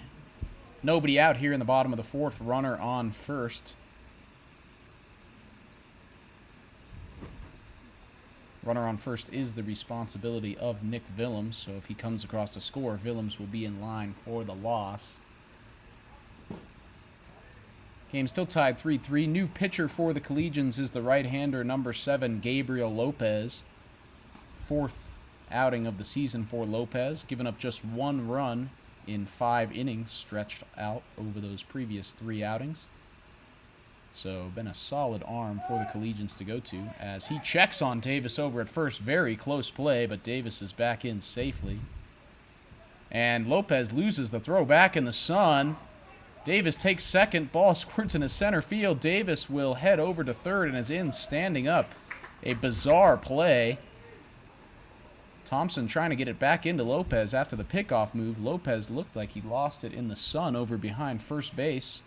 Nobody out here in the bottom of the fourth. Runner on first. Runner on first is the responsibility of Nick Willems, so if he comes across a score, Willems will be in line for the loss. Game still tied 3-3. New pitcher for the Collegians is the right-hander, number 7, Gabriel Lopez. Fourth outing of the season for Lopez, giving up just 1 run in 5 innings stretched out over those previous 3 outings. So, been a solid arm for the Collegians to go to as he checks on Davis over at first. Very close play, but Davis is back in safely. And Lopez loses the throw back in the sun. Davis takes second. Ball squirts into center field. Davis will head over to third and is in standing up. A bizarre play. Thompson trying to get it back into Lopez after the pickoff move. Lopez looked like he lost it in the sun over behind first base.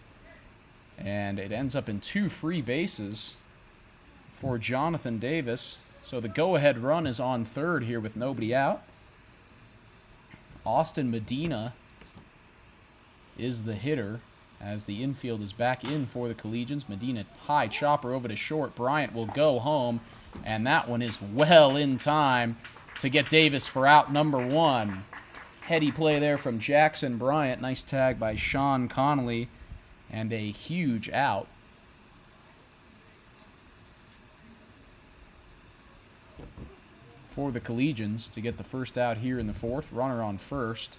And it ends up in 2 free bases for Jonathan Davis. So the go-ahead run is on third here with nobody out. Austin Medina is the hitter as the infield is back in for the Collegians. Medina high chopper over to short. Bryant will go home, and that one is well in time to get Davis for out number 1. Heady play there from Jackson Bryant. Nice tag by Sean Connolly. And a huge out. For the Collegians to get the first out here in the fourth. Runner on first.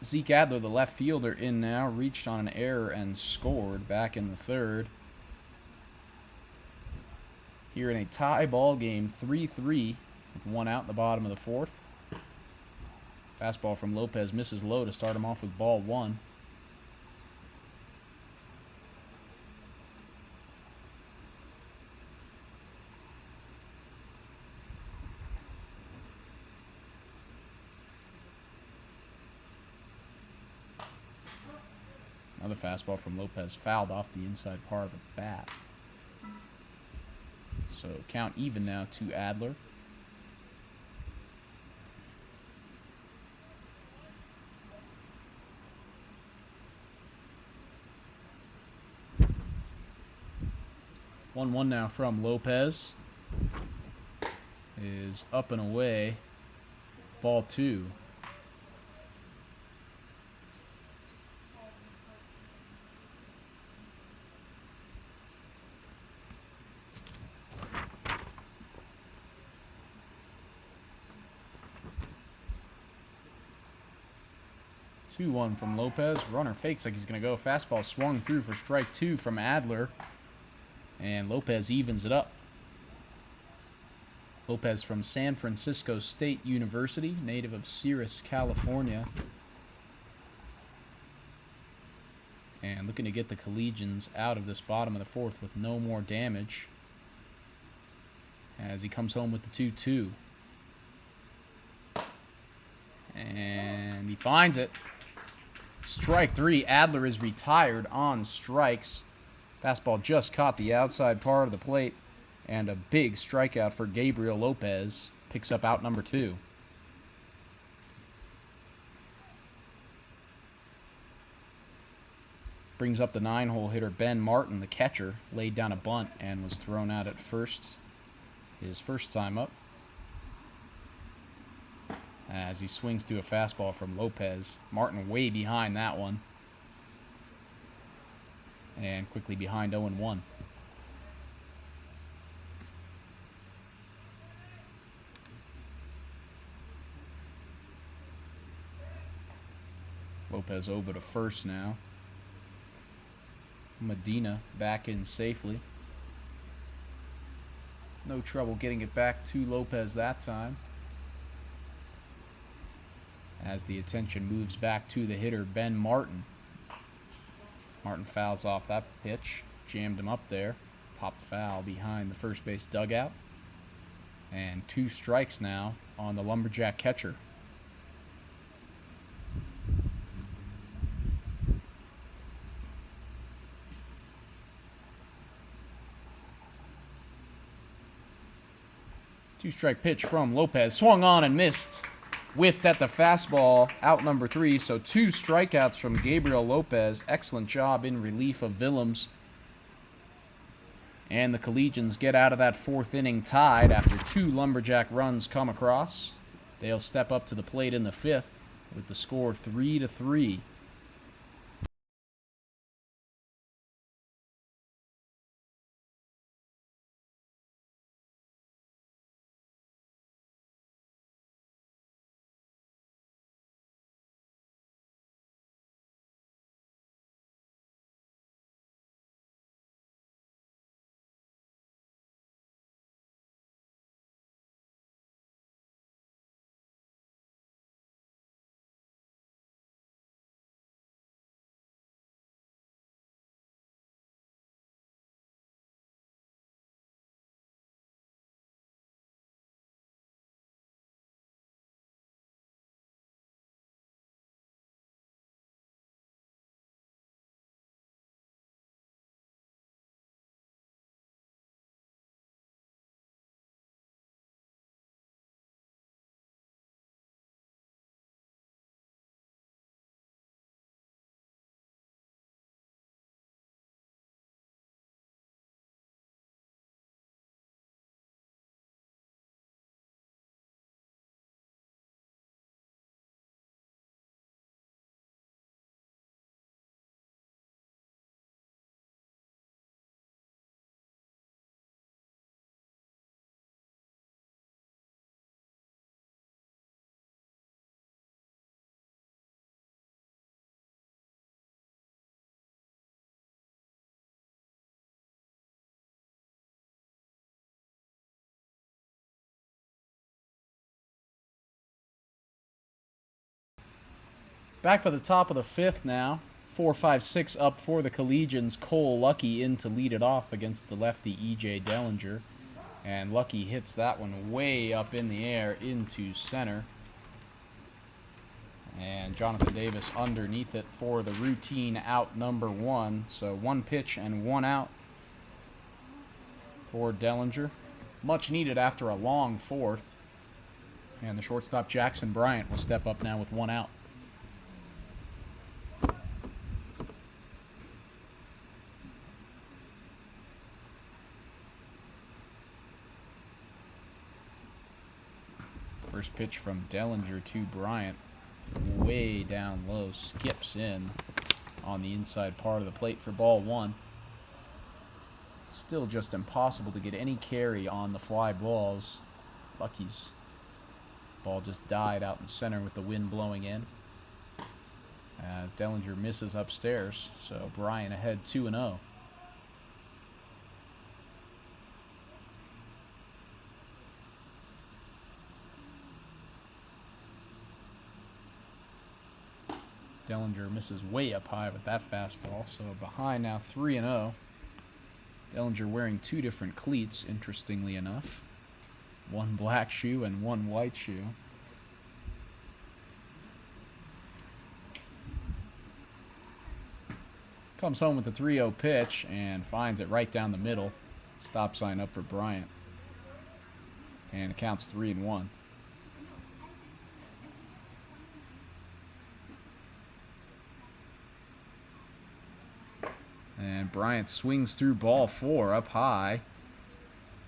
Zeke Adler, the left fielder, in now. Reached on an error and scored back in the third. Here in a tie ball game, 3-3, with 1 out in the bottom of the fourth. Fastball from Lopez misses low to start him off with ball 1. Another fastball from Lopez fouled off the inside part of the bat. So count even now to Adler. One now from Lopez. Is up and away. Ball 2. Two-one from Lopez. Runner fakes like he's going to go. Fastball swung through for strike 2 from Adler. And Lopez evens it up. Lopez from San Francisco State University, native of Sirius, California. And looking to get the Collegians out of this bottom of the fourth with no more damage. As he comes home with the 2-2. And he finds it. Strike 3. Adler is retired on strikes. Fastball just caught the outside part of the plate. And a big strikeout for Gabriel Lopez. Picks up out number 2. Brings up the 9-hole hitter Ben Martin, the catcher. Laid down a bunt and was thrown out at first. His first time up. As he swings to a fastball from Lopez. Martin way behind that one. And quickly behind 0-1. Lopez over to first now. Medina back in safely. No trouble getting it back to Lopez that time. As the attention moves back to the hitter, Ben Martin. Martin fouls off that pitch. Jammed him up there. Popped foul behind the first base dugout. And 2 strikes now on the Lumberjack catcher. Two-strike pitch from Lopez. Swung on and missed. Whiffed at the fastball, out number 3. So 2 strikeouts from Gabriel Lopez. Excellent job in relief of Willems. And the Collegians get out of that 4th inning tied after 2 Lumberjack runs come across. They'll step up to the plate in the 5th with the score 3-3. Back for the top of the 5th now. 4-5-6 up for the Collegians. Cole Lucky in to lead it off against the lefty E.J. Dellinger. And Lucky hits that one way up in the air into center. And Jonathan Davis underneath it for the routine out number 1. So 1 pitch and 1 out for Dellinger. Much needed after a long 4th. And the shortstop Jackson Bryant will step up now with 1 out. First pitch from Dellinger to Bryant. Way down low. Skips in on the inside part of the plate for ball 1. Still just impossible to get any carry on the fly balls. Lucky's ball just died out in center with the wind blowing in. As Dellinger misses upstairs. So Bryant ahead 2-0. Dellinger misses way up high with that fastball, so behind now 3-0. Dellinger wearing 2 different cleats, interestingly enough. 1 black shoe and 1 white shoe. Comes home with the 3-0 pitch and finds it right down the middle. Stop sign up for Bryant. And it counts 3-1. And Bryant swings through ball 4 up high.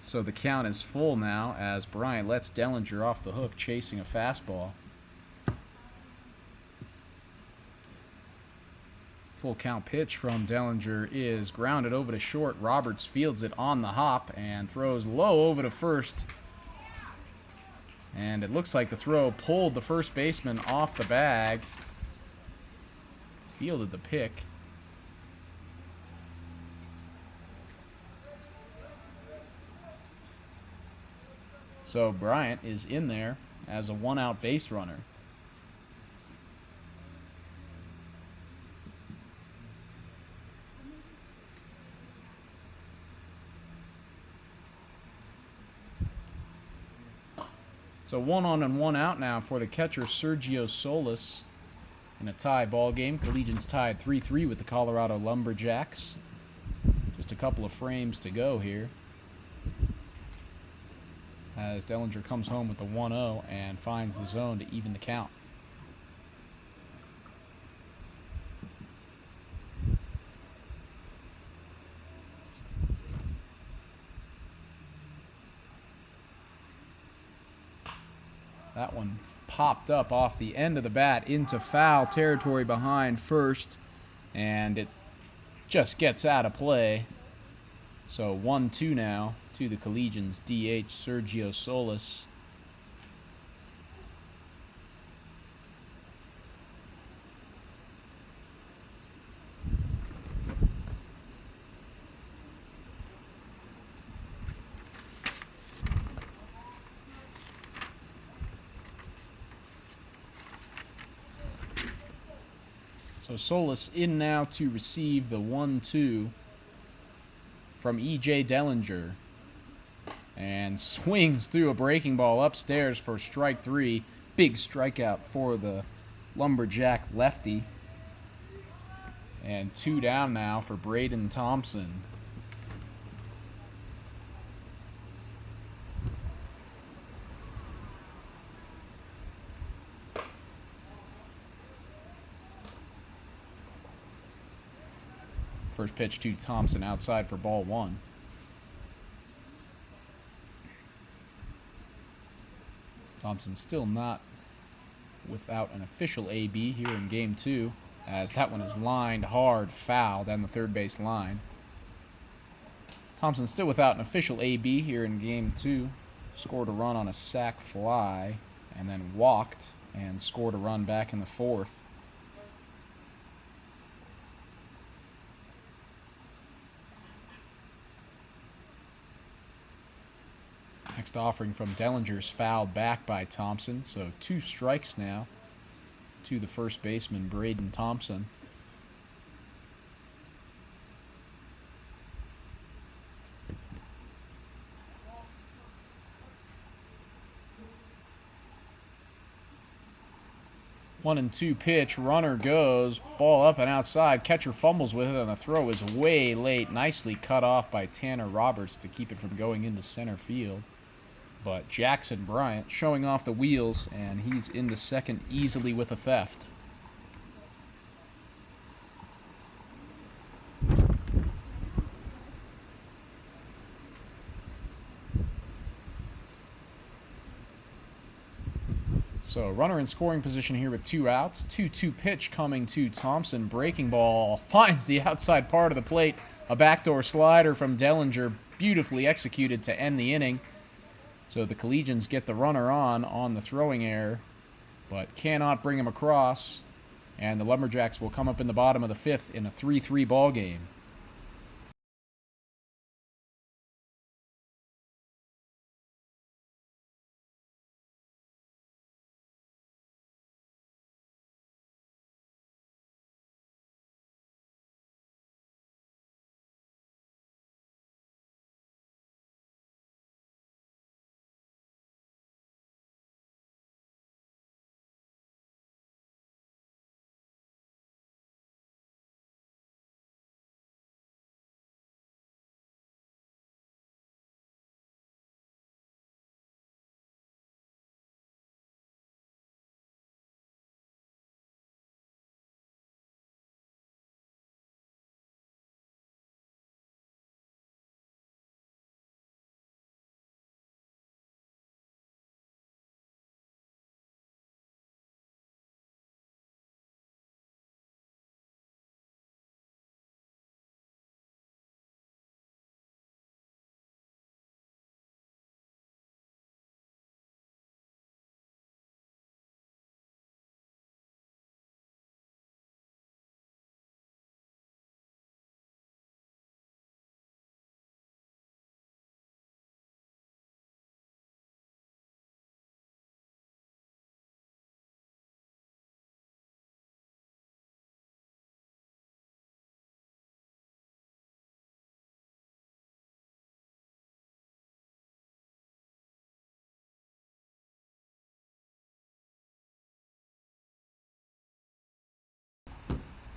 So the count is full now as Bryant lets Dellinger off the hook chasing a fastball. Full count pitch from Dellinger is grounded over to short. Roberts fields it on the hop and throws low over to first. And it looks like the throw pulled the first baseman off the bag. Fielded the pick. So Bryant is in there as a 1-out base runner. So 1 on and 1 out now for the catcher Sergio Solis in a tie ball game. Collegians tied 3-3 with the Colorado Lumberjacks. Just a couple of frames to go here. as Dellinger comes home with the 1-0 and finds the zone to even the count. That one popped up off the end of the bat into foul territory behind first, and it just gets out of play. So 1-2 now to the Collegians. DH Sergio Solis. So Solis in now to receive the 1-2 from E.J. Dellinger. And swings through a breaking ball upstairs for strike 3. Big strikeout for the Lumberjack lefty. And 2 down now for Braden Thompson. First pitch to Thompson outside for ball 1. Thompson still not without an official AB here in game 2, as that one is lined hard foul down the third base line. Thompson still without an official AB here in game 2. Scored a run on a sac fly and then walked and scored a run back in the 4th. Next offering from Dellinger's fouled back by Thompson, so 2 strikes now to the first baseman, Braden Thompson. One and 2 pitch, runner goes, ball up and outside, catcher fumbles with it, and the throw is way late, nicely cut off by Tanner Roberts to keep it from going into center field. But Jackson Bryant showing off the wheels, and he's into second easily with a theft. So runner in scoring position here with 2 outs. 2-2 pitch coming to Thompson. Breaking ball finds the outside part of the plate. A backdoor slider from Dellinger, beautifully executed to end the inning. So the Collegians get the runner on the throwing error, but cannot bring him across. And the Lumberjacks will come up in the bottom of the 5th in a 3-3 ball game.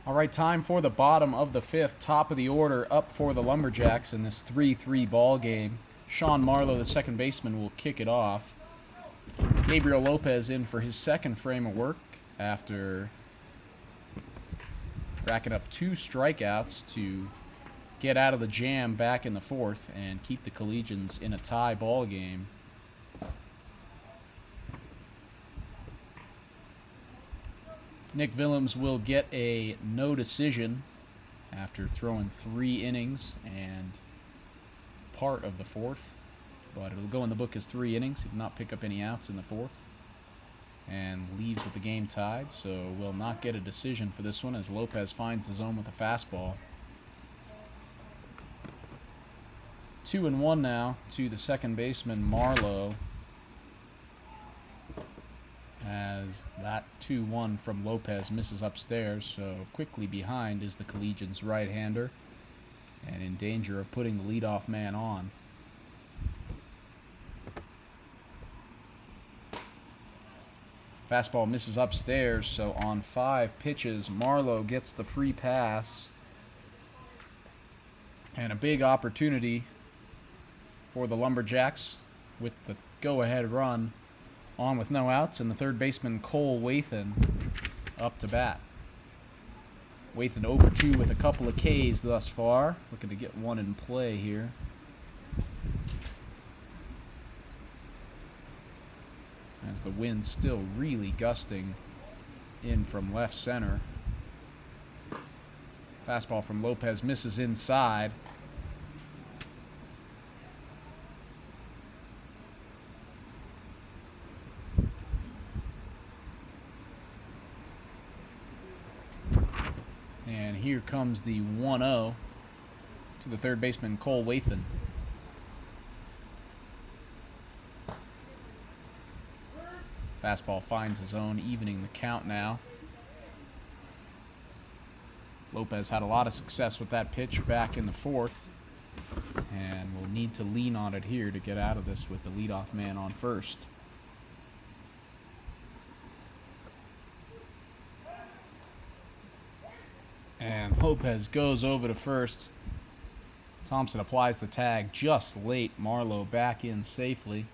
All right, time for the bottom of the 5th. Top of the order up for the Lumberjacks in this 3-3 ball game. Sean Marlowe, the second baseman, will kick it off. Gabriel Lopez in for his second frame of work after racking up 2 strikeouts to get out of the jam back in the 4th and keep the Collegians in a tie ball game. Nick Willems will get a no decision after throwing 3 innings and part of the 4th, but it'll go in the book as 3 innings. He did not pick up any outs in the 4th and leaves with the game tied, so will not get a decision for this one as Lopez finds the zone with a fastball. 2-1 now to the second baseman Marlowe, as that 2-1 from Lopez misses upstairs, so quickly behind is the Collegians' right-hander and in danger of putting the leadoff man on. Fastball misses upstairs, so on 5 pitches, Marlowe gets the free pass. And a big opportunity for the Lumberjacks with the go-ahead run on with no outs, and the third baseman Cole Wathan up to bat. Wathan 0 for 2 with a couple of Ks thus far, looking to get one in play here. As the wind still really gusting in from left center. Fastball from Lopez misses inside. And here comes the 1-0 to the third baseman Cole Wathan. Fastball finds his own, evening the count now. Lopez had a lot of success with that pitch back in the 4th, and will need to lean on it here to get out of this with the leadoff man on first. And Lopez goes over to first. Thompson applies the tag just late. Marlowe back in safely.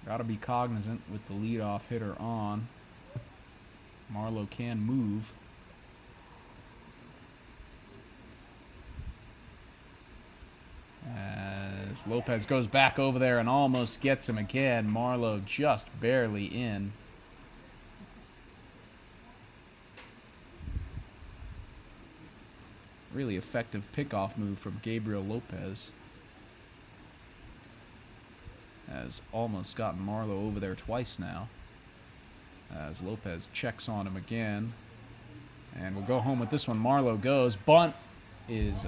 Got to be cognizant with the leadoff hitter on. Marlowe can move. As Lopez goes back over there and almost gets him again. Marlowe just barely in. Really effective pickoff move from Gabriel Lopez. Has almost gotten Marlowe over there twice now. As Lopez checks on him again. And we'll go home with this one. Marlowe goes. Bunt is...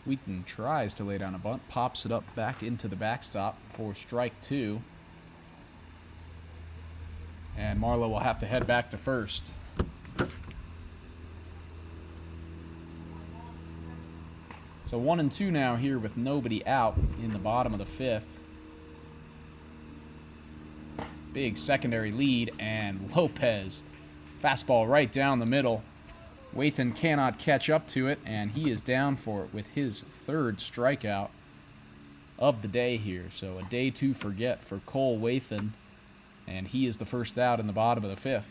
Wheaton tries to lay down a bunt. Pops it up back into the backstop for strike 2. And Marlowe will have to head back to first. So 1-2 now here with nobody out in the bottom of the 5th. Big secondary lead, and Lopez. Fastball right down the middle. Wathan cannot catch up to it, and he is down for it with his 3rd strikeout of the day here. So a day to forget for Cole Wathan, and he is the first out in the bottom of the 5th.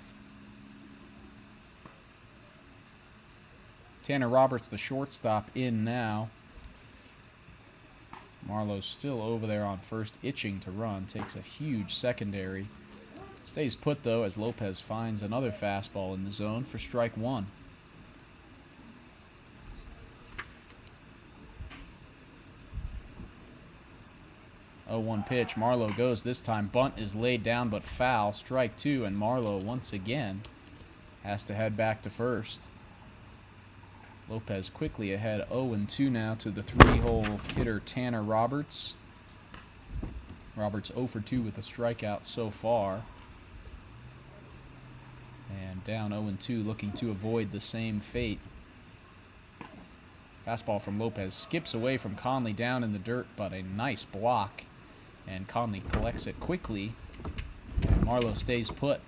Tanner Roberts, the shortstop, in now. Marlowe's still over there on first, itching to run. Takes a huge secondary. Stays put, though, as Lopez finds another fastball in the zone for strike 1. 0-1 pitch. Marlowe goes this time. Bunt is laid down, but foul. Strike 2, and Marlowe once again has to head back to first. Lopez quickly ahead 0-2 now to the 3-hole hitter Tanner Roberts. Roberts 0 for 2 with a strikeout so far. And down 0-2, looking to avoid the same fate. Fastball from Lopez skips away from Conley down in the dirt, but a nice block. And Conley collects it quickly. And Marlowe stays put.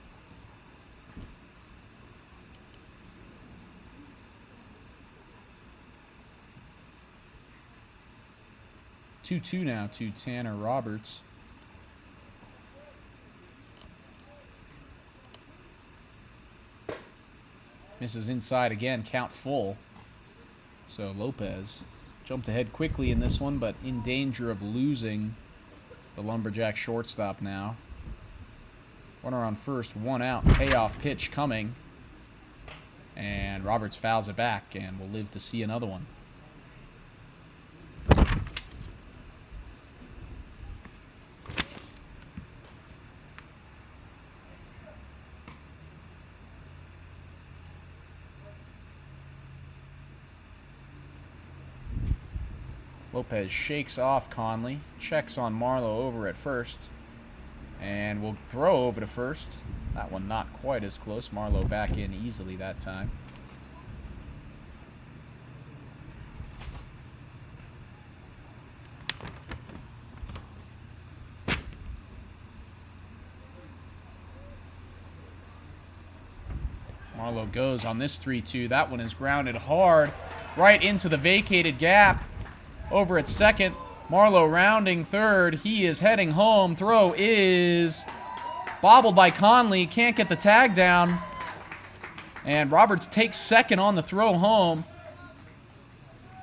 2-2 now to Tanner Roberts. Misses inside again, count full. So Lopez jumped ahead quickly in this one, but in danger of losing the Lumberjack shortstop now. Runner on first, one out, payoff pitch coming. And Roberts fouls it back, and will live to see another one. Lopez shakes off Conley, checks on Marlowe over at first, and will throw over to first. That one not quite as close. Marlowe back in easily that time. Marlowe goes on this 3-2. That one is grounded hard right into the vacated gap. Over at second, Marlowe rounding third. He is heading home. Throw is bobbled by Conley. Can't get the tag down. And Roberts takes second on the throw home.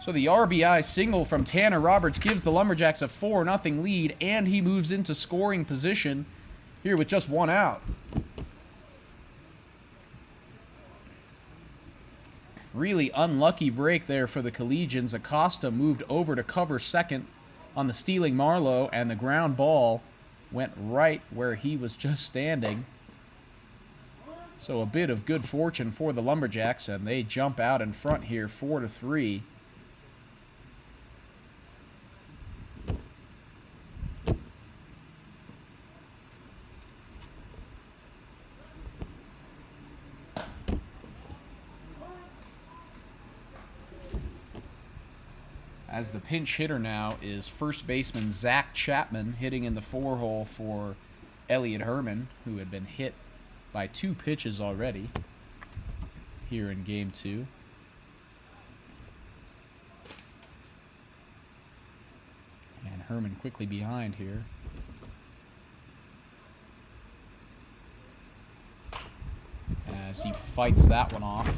So the RBI single from Tanner Roberts gives the Lumberjacks a 4-0 lead, and he moves into scoring position here with just one out. Really unlucky break there for the Collegians. Acosta moved over to cover second on the stealing Marlowe, and the ground ball went right where he was just standing. So a bit of good fortune for the Lumberjacks, and they jump out in front here 4-3. As the pinch hitter now is first baseman Zach Chapman, hitting in the 4-hole for Elliot Herman, who had been hit by 2 pitches already here in Game 2. And Herman quickly behind here. As he fights that one off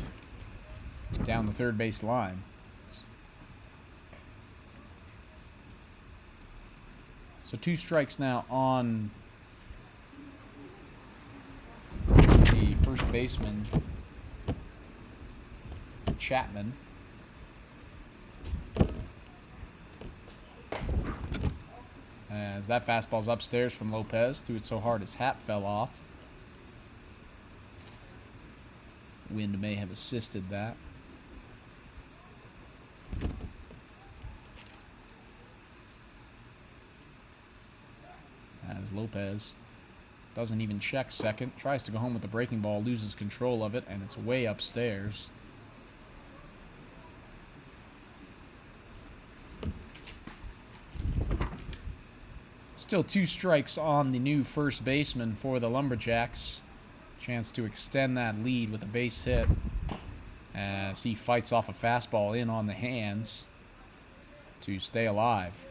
down the third base line. So 2 strikes now on the first baseman, Chapman. As that fastball's upstairs from Lopez, threw it so hard his hat fell off. Wind may have assisted that. As Lopez doesn't even check second, tries to go home with the breaking ball, loses control of it, and it's way upstairs. Still 2 strikes on the new first baseman for the Lumberjacks. Chance to extend that lead with a base hit as he fights off a fastball in on the hands to stay alive.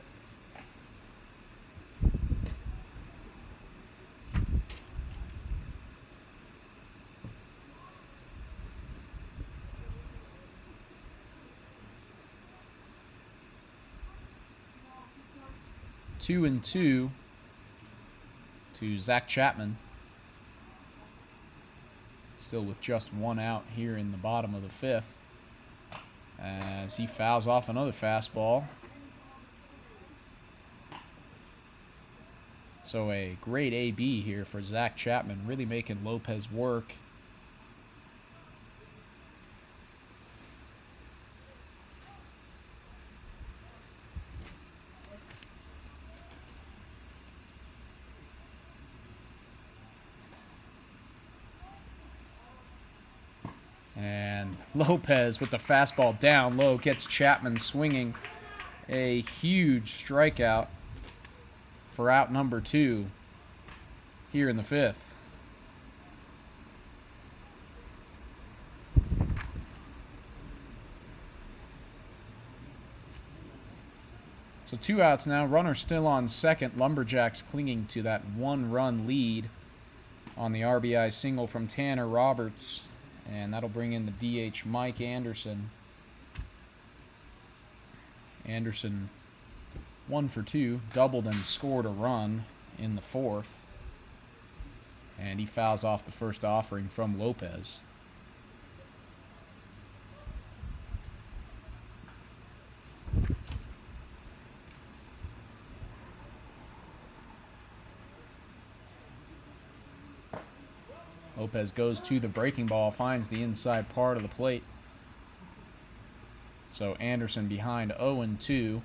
Two and 2 to Zach Chapman. Still with just 1 out here in the bottom of the 5th. As he fouls off another fastball. So a great AB here for Zach Chapman, really making Lopez work. And Lopez with the fastball down low gets Chapman swinging. A huge strikeout for out number 2 here in the 5th. So 2 outs now. Runner still on second. Lumberjacks clinging to that 1-run lead on the RBI single from Tanner Roberts. And that'll bring in the DH Mike Anderson. Anderson 1 for 2, doubled and scored a run in the 4th. And he fouls off the first offering from Lopez. Lopez goes to the breaking ball, finds the inside part of the plate. So Anderson behind 0-2.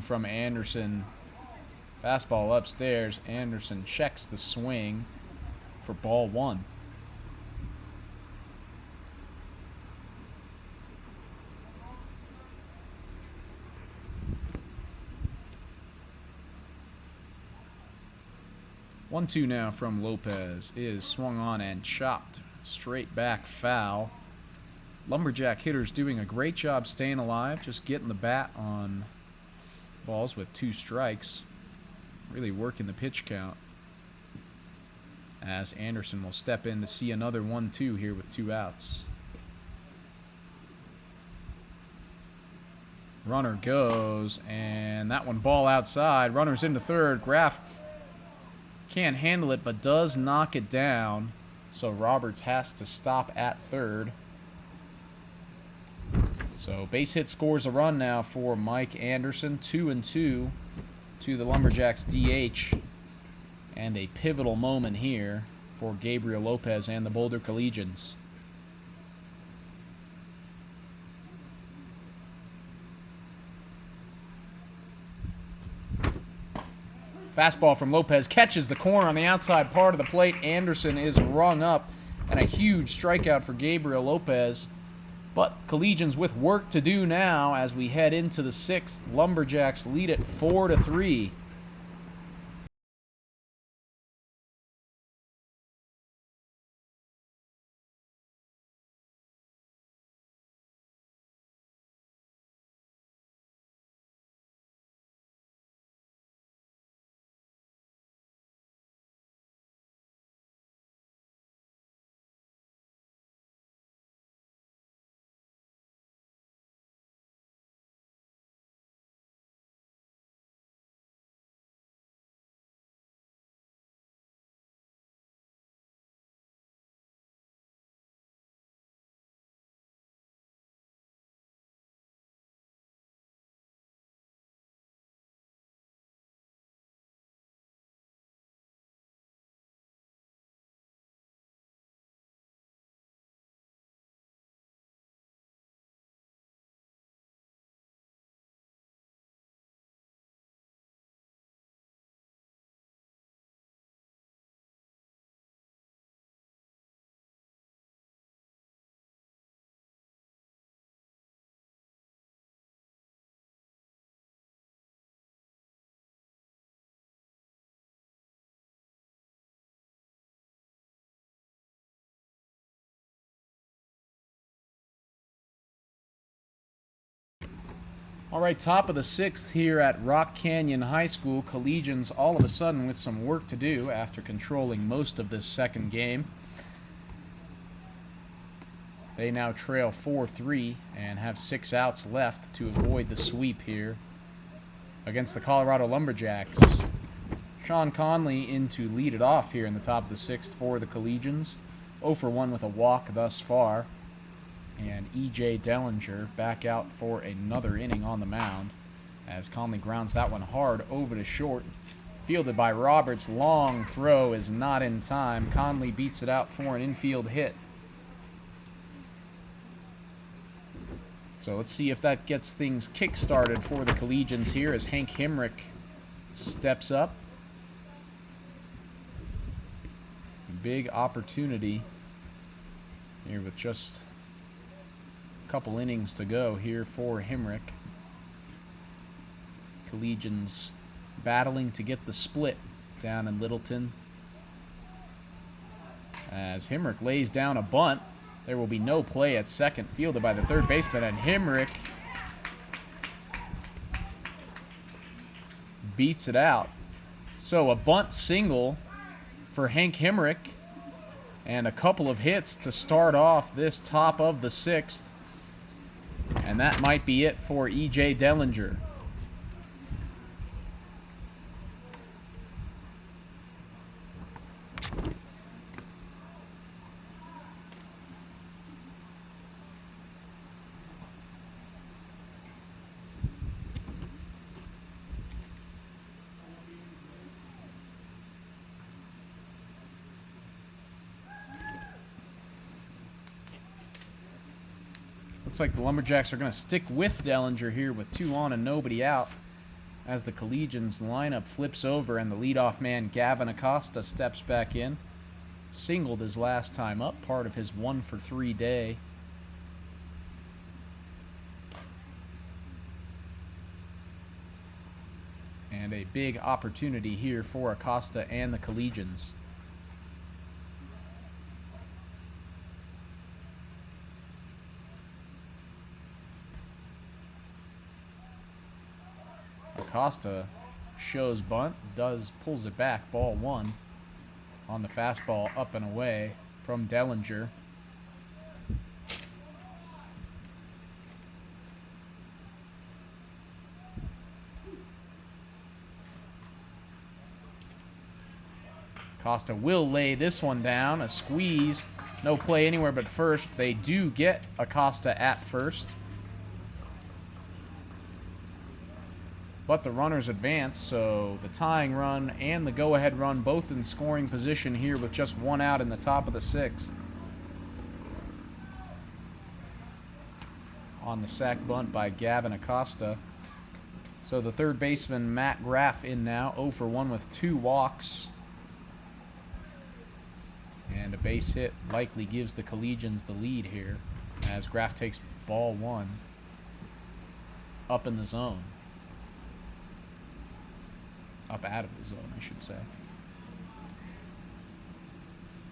From Anderson. Fastball upstairs. Anderson checks the swing for ball 1. One-two now from Lopez is swung on and chopped. Straight back foul. Lumberjack hitters doing a great job staying alive, just getting the bat on balls with 2 strikes. Really working the pitch count. As Anderson will step in to see another 1-2 here with 2 outs. Runner goes, and that one ball outside. Runner's into third. Graff can't handle it, but does knock it down. So Roberts has to stop at third. So base hit scores a run now for Mike Anderson. 2-2 to the Lumberjacks DH. And a pivotal moment here for Gabriel Lopez and the Boulder Collegians. Fastball from Lopez catches the corner on the outside part of the plate. Anderson is rung up, and a huge strikeout for Gabriel Lopez. But Collegians with work to do now as we head into the 6th. Lumberjacks lead it 4-3. All right, top of the 6th here at Rock Canyon High School. Collegians all of a sudden with some work to do after controlling most of this second game. They now trail 4-3 and have 6 outs left to avoid the sweep here against the Colorado Lumberjacks. Sean Conley in to lead it off here in the top of the 6th for the Collegians. 0 for 1 with a walk thus far. And E.J. Dellinger back out for another inning on the mound as Conley grounds that one hard over to short. Fielded by Roberts. Long throw is not in time. Conley beats it out for an infield hit. So let's see if that gets things kick-started for the Collegians here as Hank Himrick steps up. Big opportunity here with just couple innings to go here for Himrick. Collegians battling to get the split down in Littleton as Himrick lays down a bunt There will be no play at second, fielded by the third baseman, and Himrick beats it out. So a bunt single for Hank Himrick and a couple of hits to start off this top of the sixth. And that might be it for E.J. Dellinger. Looks like the Lumberjacks are going to stick with Dellinger here with 2 on and nobody out as the Collegians lineup flips over and the leadoff man Gavin Acosta steps back in. Singled his last time up, part of his 1-for-3 day. And a big opportunity here for Acosta and the Collegians. Acosta shows bunt, pulls it back, ball 1 on the fastball up and away from Dellinger. Acosta will lay this one down, a squeeze, no play anywhere but first. They do get Acosta at first. But the runners advance, so the tying run and the go-ahead run both in scoring position here with just 1 out in the top of the 6th. On the sac bunt by Gavin Acosta. So the third baseman, Matt Graff, in now, 0 for 1 with 2 walks. And a base hit likely gives the Collegians the lead here as Graff takes ball 1 up in the zone. Up out of the zone, I should say.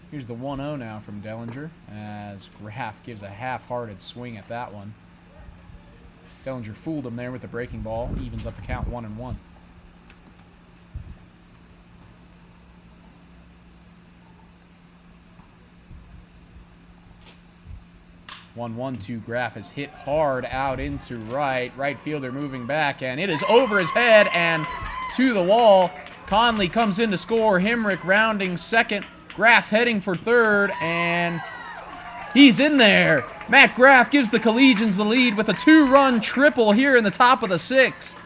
Here's the 1-0 now from Dellinger as Graff gives a half-hearted swing at that one. Dellinger fooled him there with the breaking ball. Evens up the count 1-1. 1-1-2. Graff is hit hard out into right. Right fielder moving back, and it is over his head and to the wall. Conley comes in to score. Himrick rounding second. Graff heading for third, and he's in there. Matt Graff gives the Collegians the lead with a 2-run triple here in the top of the 6th.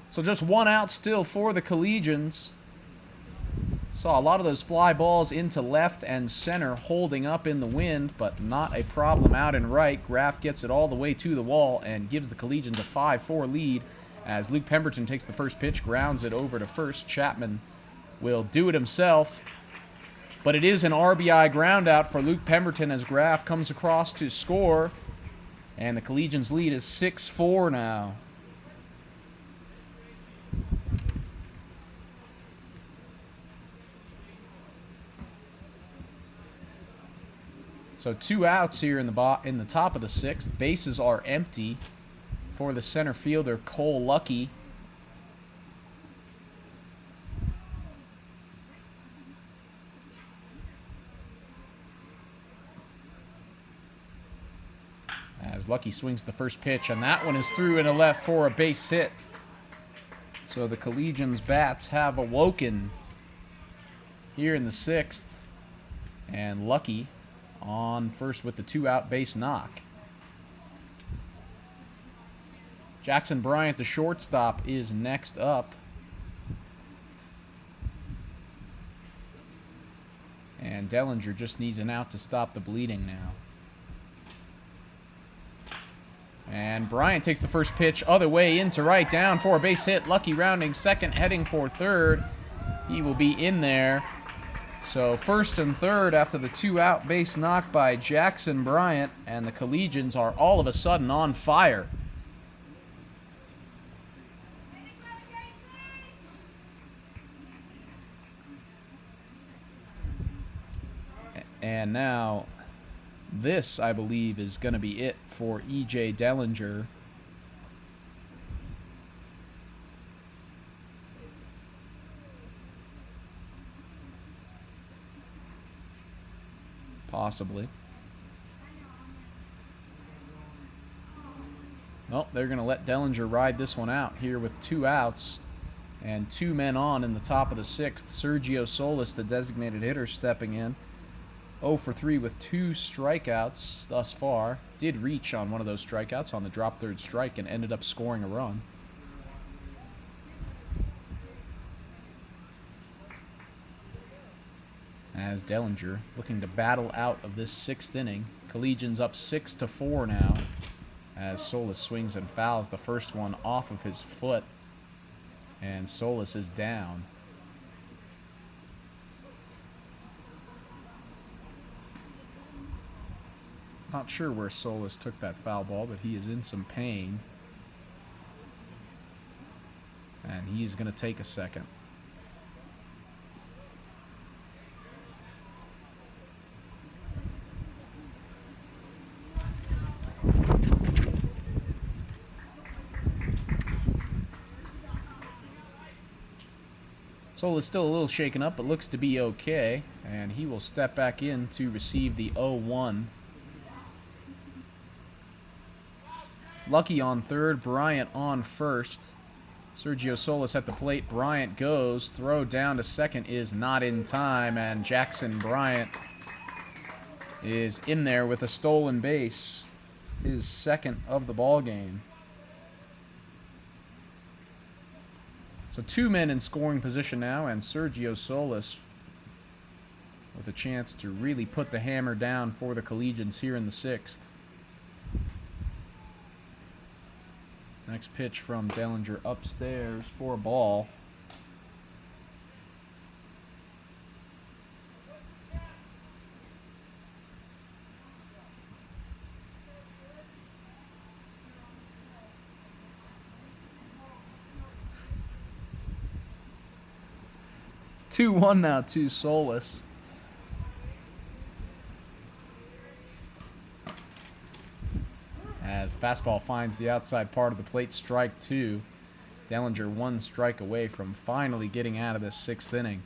So just 1 out still for the Collegians. Saw a lot of those fly balls into left and center holding up in the wind, but not a problem out in right. Graff gets it all the way to the wall and gives the Collegians a 5-4 lead as Luke Pemberton takes the first pitch, grounds it over to first. Chapman will do it himself, but it is an RBI ground out for Luke Pemberton as Graff comes across to score, and the Collegians lead is 6-4 now. So 2 outs here in the top of the 6th. Bases are empty for the center fielder, Cole Lucky. As Lucky swings the first pitch, and that one is through into left for a base hit. So the Collegians' bats have awoken here in the 6th, and Lucky on first with the 2-out base knock. Jackson Bryant, the shortstop, is next up. And Dellinger just needs an out to stop the bleeding now. And Bryant takes the first pitch other way into right, down for a base hit. Lucky rounding second, heading for third. He will be in there. So first and third after the 2-out base knock by Jackson Bryant, and the Collegians are all of a sudden on fire. And now this, I believe, is going to be it for E.J. Dellinger. Possibly. Well, they're going to let Dellinger ride this one out here with 2 outs and 2 men on in the top of the 6th. Sergio Solis, the designated hitter, stepping in. 0 for 3 with 2 strikeouts thus far. Did reach on one of those strikeouts on the drop third strike and ended up scoring a run. As Dellinger looking to battle out of this 6th inning. Collegians up 6-4 now as Solis swings and fouls the first one off of his foot, and Solis is down. Not sure where Solis took that foul ball, but he is in some pain. And he's going to take a second. Solis still a little shaken up, but looks to be okay. And he will step back in to receive the 0-1. Lucky on third, Bryant on first. Sergio Solis at the plate. Bryant goes. Throw down to second is not in time, and Jackson Bryant is in there with a stolen base. His second of the ball game. So 2 men in scoring position now, and Sergio Solis with a chance to really put the hammer down for the Collegians here in the 6th. Next pitch from Dellinger upstairs for a ball. Two one now to Solis. As fastball finds the outside part of the plate, strike 2. Dellinger 1 strike away from finally getting out of this 6th inning.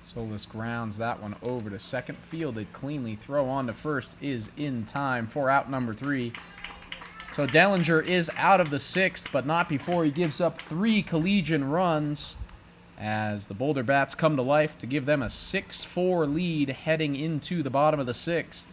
Solis grounds that one over to second. Fielded cleanly. Throw on to first is in time for out number 3. So Dellinger is out of the 6th, but not before he gives up 3 Collegian runs, as the Boulder Bats come to life to give them a 6-4 lead heading into the bottom of the 6th.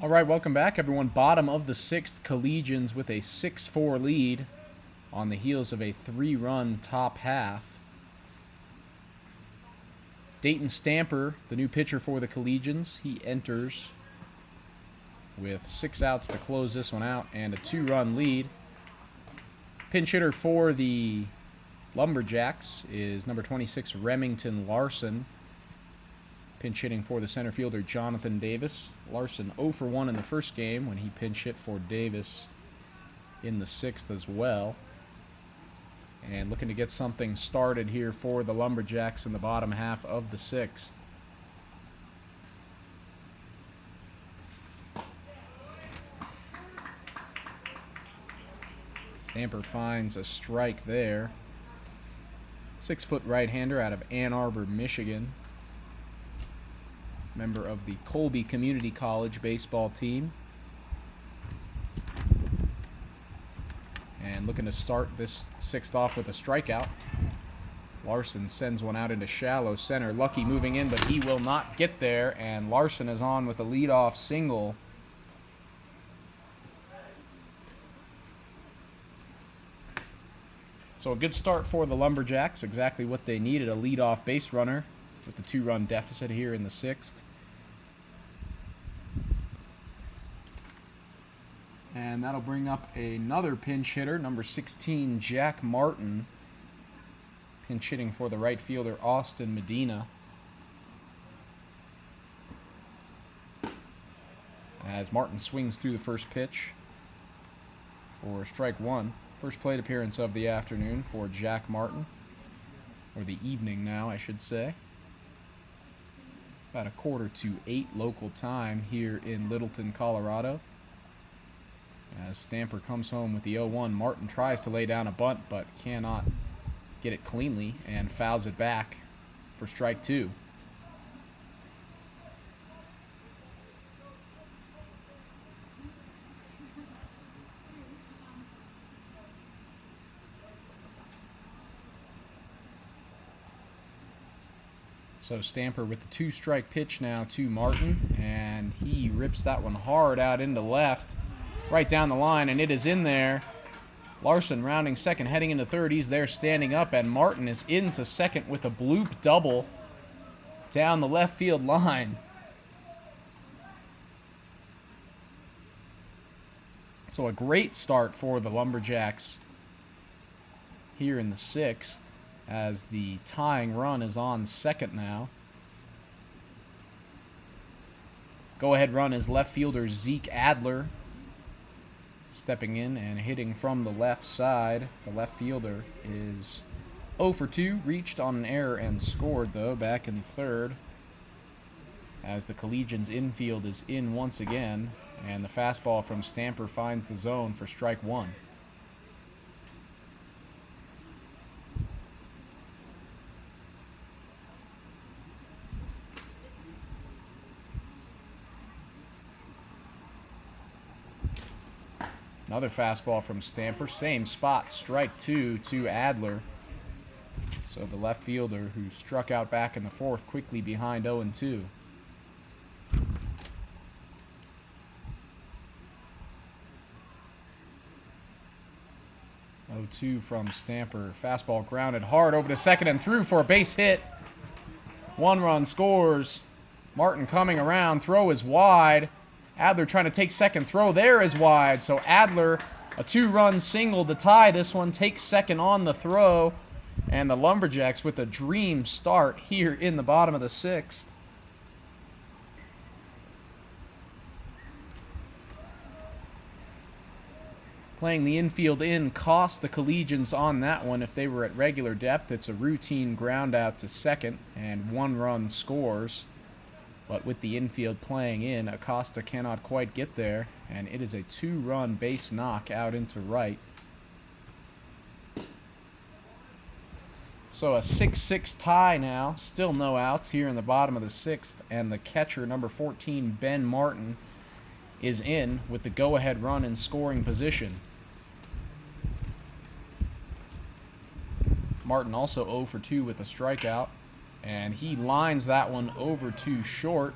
All right, welcome back, everyone. Bottom of the sixth, Collegians with a 6-4 lead on the heels of a 3-run top half. Dayton Stamper, the new pitcher for the Collegians, he enters with 6 outs to close this one out and a 2-run lead. Pinch hitter for the Lumberjacks is number 26, Remington Larson. Pinch hitting for the center fielder, Jonathan Davis. Larson 0 for 1 in the first game when he pinch hit for Davis in the 6th as well. And looking to get something started here for the Lumberjacks in the bottom half of the 6th. Stamper finds a strike there. 6-foot right-hander out of Ann Arbor, Michigan. Member of the Colby Community College baseball team. And looking to start this 6th off with a strikeout. Larson sends one out into shallow center. Lucky moving in, but he will not get there. And Larson is on with a leadoff single. So a good start for the Lumberjacks. Exactly what they needed, a leadoff base runner with the 2-run deficit here in the 6th. And that'll bring up another pinch hitter, number 16, Jack Martin. Pinch hitting for the right fielder, Austin Medina. As Martin swings through the first pitch for strike 1. First plate appearance of the afternoon for Jack Martin. Or the evening now, I should say. About 7:45 local time here in Littleton, Colorado. As Stamper comes home with the 0-1, Martin tries to lay down a bunt but cannot get it cleanly and fouls it back for strike 2. So Stamper with the 2-strike pitch now to Martin, and he rips that one hard out into left. Right down the line, and it is in there. Larson rounding second, heading into third. He's there standing up, and Martin is into second with a bloop double down the left field line. So a great start for the Lumberjacks here in the 6th, as the tying run is on second now. Go-ahead run is left fielder Zeke Adler. Stepping in and hitting from the left side. The left fielder is 0 for 2. Reached on an error and scored, though, back in the 3rd. As the Collegians infield is in once again. And the fastball from Stamper finds the zone for strike 1. Another fastball from Stamper. Same spot, strike 2 to Adler. So the left fielder, who struck out back in the 4th, quickly behind 0-2. 0-2 from Stamper. Fastball grounded hard over to second and through for a base hit. 1 run scores. Martin coming around. Throw is wide. Adler trying to take second. Throw there is wide. So Adler, a 2-run single to tie this one, takes second on the throw. And the Lumberjacks with a dream start here in the bottom of the 6th. Playing the infield in cost the Collegians on that one. If they were at regular depth, it's a routine ground out to second and 1 run scores. But with the infield playing in, Acosta cannot quite get there, and it is a 2-run base knock out into right. So a 6-6 tie now. Still no outs here in the bottom of the 6th, and the catcher, number 14, Ben Martin, is in with the go-ahead run in scoring position. Martin also 0 for 2 with a strikeout. And he lines that one over to short.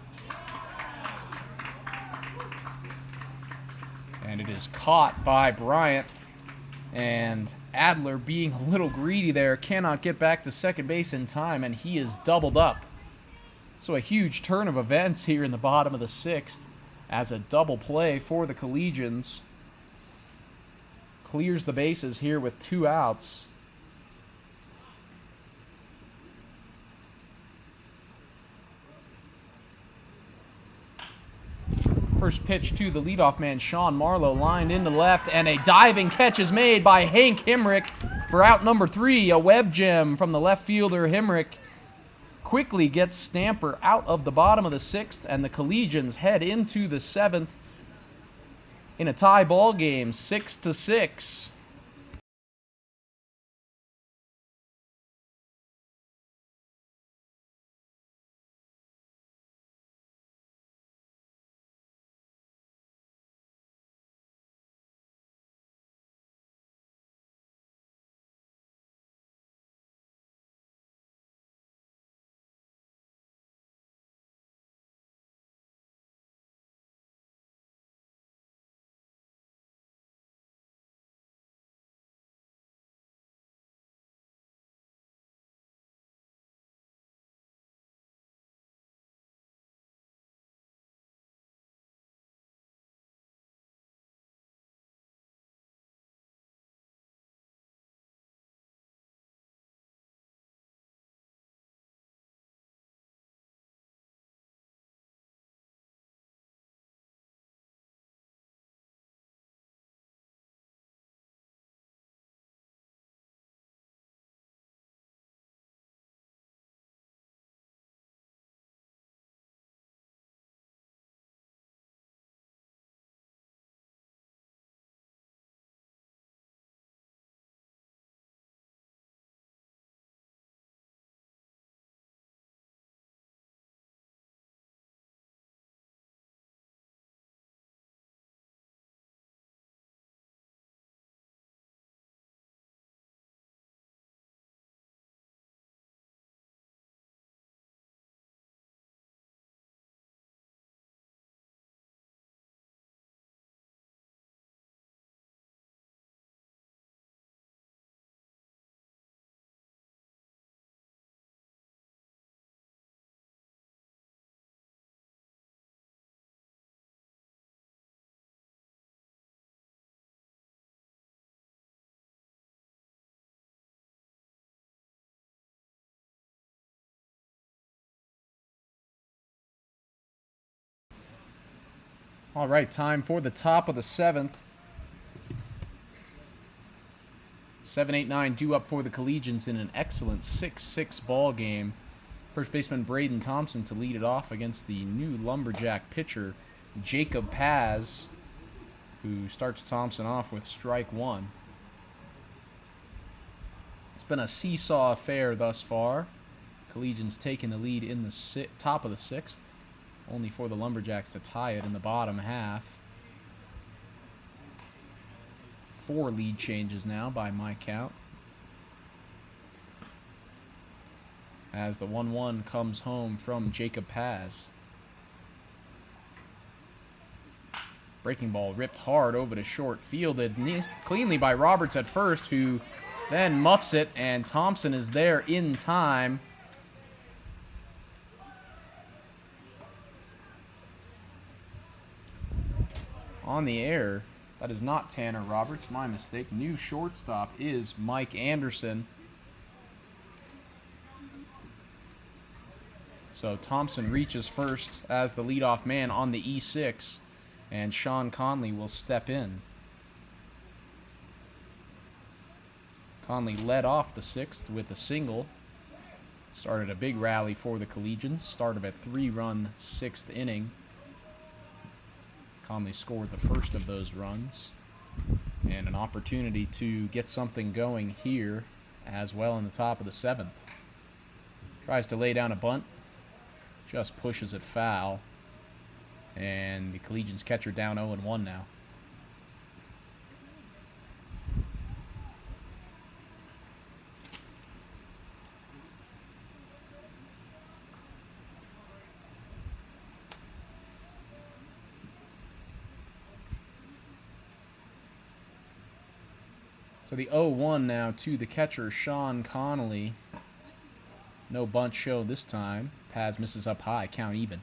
And it is caught by Bryant. And Adler, being a little greedy there, cannot get back to second base in time, and he is doubled up. So a huge turn of events here in the bottom of the 6th as a double play for the Collegians. Clears the bases here with 2 outs. First pitch to the leadoff man, Sean Marlowe, lined into left, and a diving catch is made by Hank Himrick for out number 3. A web gem from the left fielder. Himrick quickly gets Stamper out of the bottom of the 6th, and the Collegians head into the 7th in a tie ball game, 6-6. All right, time for the top of the 7th. 7, 8, 9 due up for the Collegians in an excellent 6-6 ball game. First baseman Braden Thompson to lead it off against the new Lumberjack pitcher, Jacob Paz, who starts Thompson off with strike 1. It's been a seesaw affair thus far. Collegians taking the lead in the top of the 6th, only for the Lumberjacks to tie it in the bottom half. 4 lead changes now by my count, as the 1-1 comes home from Jacob Paz. Breaking ball ripped hard over to short, fielded cleanly by Roberts at first, who then muffs it, and Thompson is there in time. On the air, that is not Tanner Roberts, my mistake. New shortstop is Mike Anderson. So Thompson reaches first as the leadoff man on the E6, and Sean Conley will step in. Conley led off the 6th with a single. Started a big rally for the Collegians. Started a 3-run 6th inning. Conley scored the first of those runs. And an opportunity to get something going here as well in the top of the 7th. Tries to lay down a bunt. Just pushes it foul. And the Collegians catcher down 0-1 now. So the 0-1 now to the catcher, Sean Connolly. No bunt show this time. Paz misses up high, count even.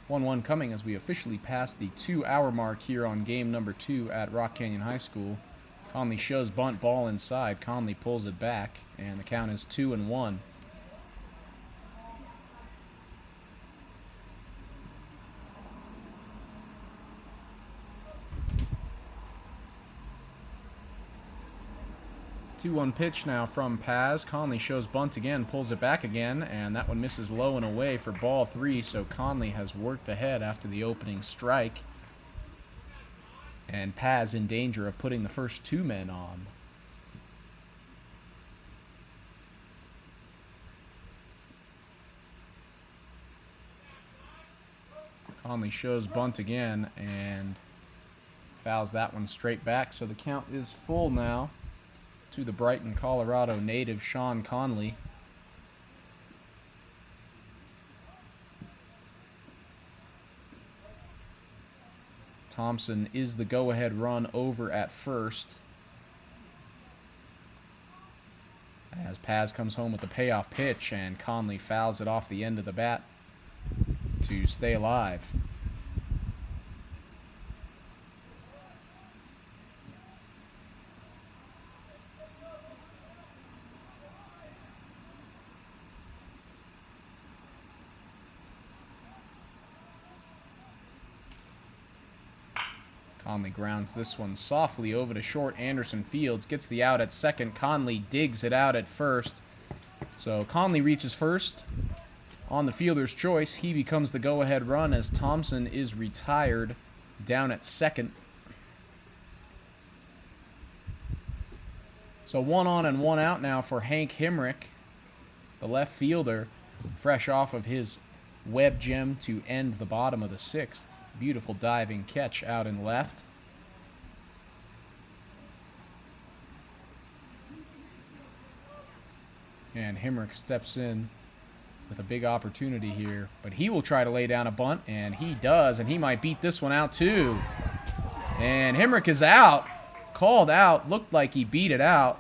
1-1 coming as we officially pass the 2-hour mark here on game number 2 at Rock Canyon High School. Conley shows bunt, ball inside. Conley pulls it back, and the count is 2-1. Two-one pitch now from Paz. Conley shows bunt again, pulls it back again, and that one misses low and away for ball 3, so Conley has worked ahead after the opening strike. And Paz in danger of putting the first 2 men on. Conley shows bunt again and fouls that one straight back, so the count is full now to the Brighton, Colorado native, Sean Conley. Thompson is the go-ahead run over at first, as Paz comes home with the payoff pitch, and Conley fouls it off the end of the bat to stay alive. Conley grounds this one softly over to short. Anderson Fields gets the out at second. Conley digs it out at first. So Conley reaches first. On the fielder's choice, he becomes the go-ahead run as Thompson is retired down at second. So 1 on and 1 out now for Hank Hemrick, the left fielder, fresh off of his web gem to end the bottom of the 6th. Beautiful diving catch out in left. And Hemrick steps in with a big opportunity here, but he will try to lay down a bunt, and he does, and he might beat this one out too. And Hemrick is out, called out, looked like he beat it out,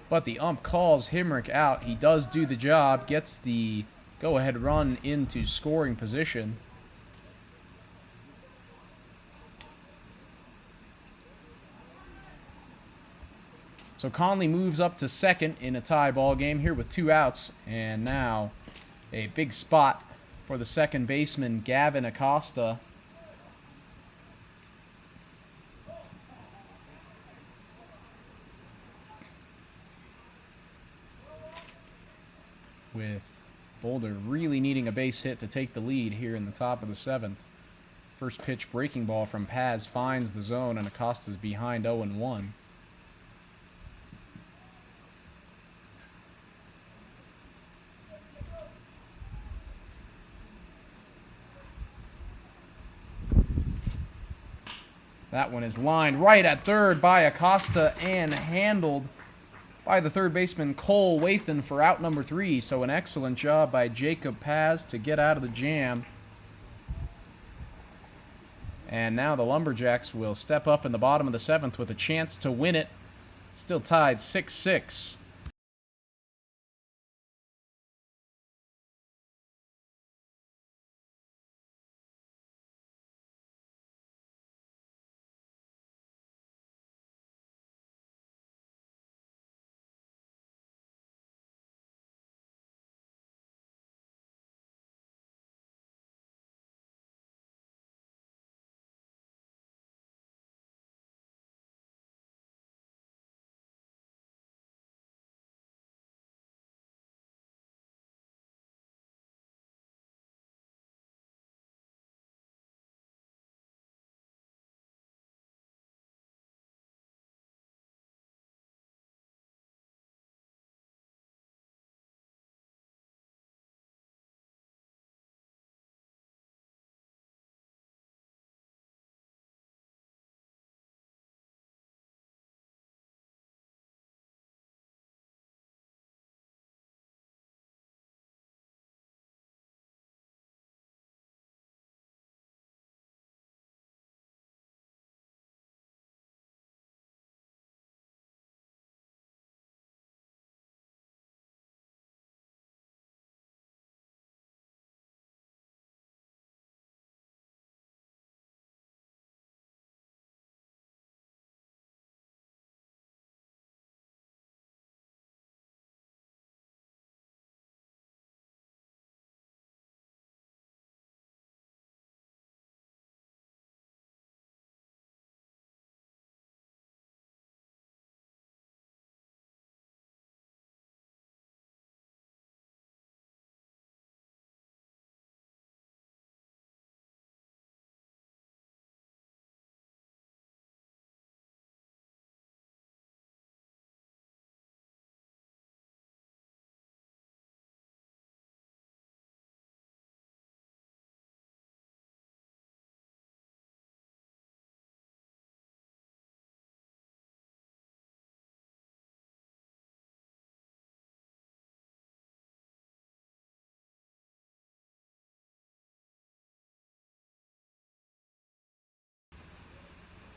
but the ump calls Hemrick out. He does do the job, gets the go-ahead run into scoring position. So Conley moves up to second in a tie ball game here with 2 outs. And now a big spot for the second baseman, Gavin Acosta. With Boulder really needing a base hit to take the lead here in the top of the 7th. First pitch breaking ball from Paz finds the zone, and Acosta's behind 0-1. That one is lined right at third by Acosta and handled by the third baseman Cole Wathan for out number 3. So an excellent job by Jacob Paz to get out of the jam. And now the Lumberjacks will step up in the bottom of the 7th with a chance to win it. Still tied 6-6.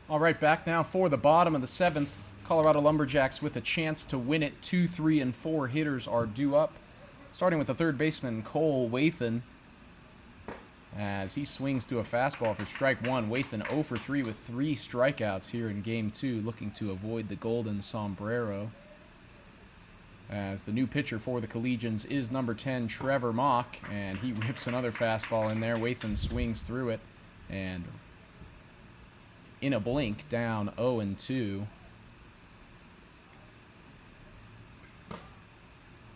All right, back now for the bottom of the 7th. Colorado Lumberjacks with a chance to win it. 2, 3, and 4 hitters are due up. Starting with the third baseman, Cole Wathan. As he swings to a fastball for strike one. Wathan 0 for 3 with 3 strikeouts here in Game 2, looking to avoid the golden sombrero. As the new pitcher for the Collegians is number 10, Trevor Mock, and he rips another fastball in there. Wathan swings through it, and in a blink, down 0-2.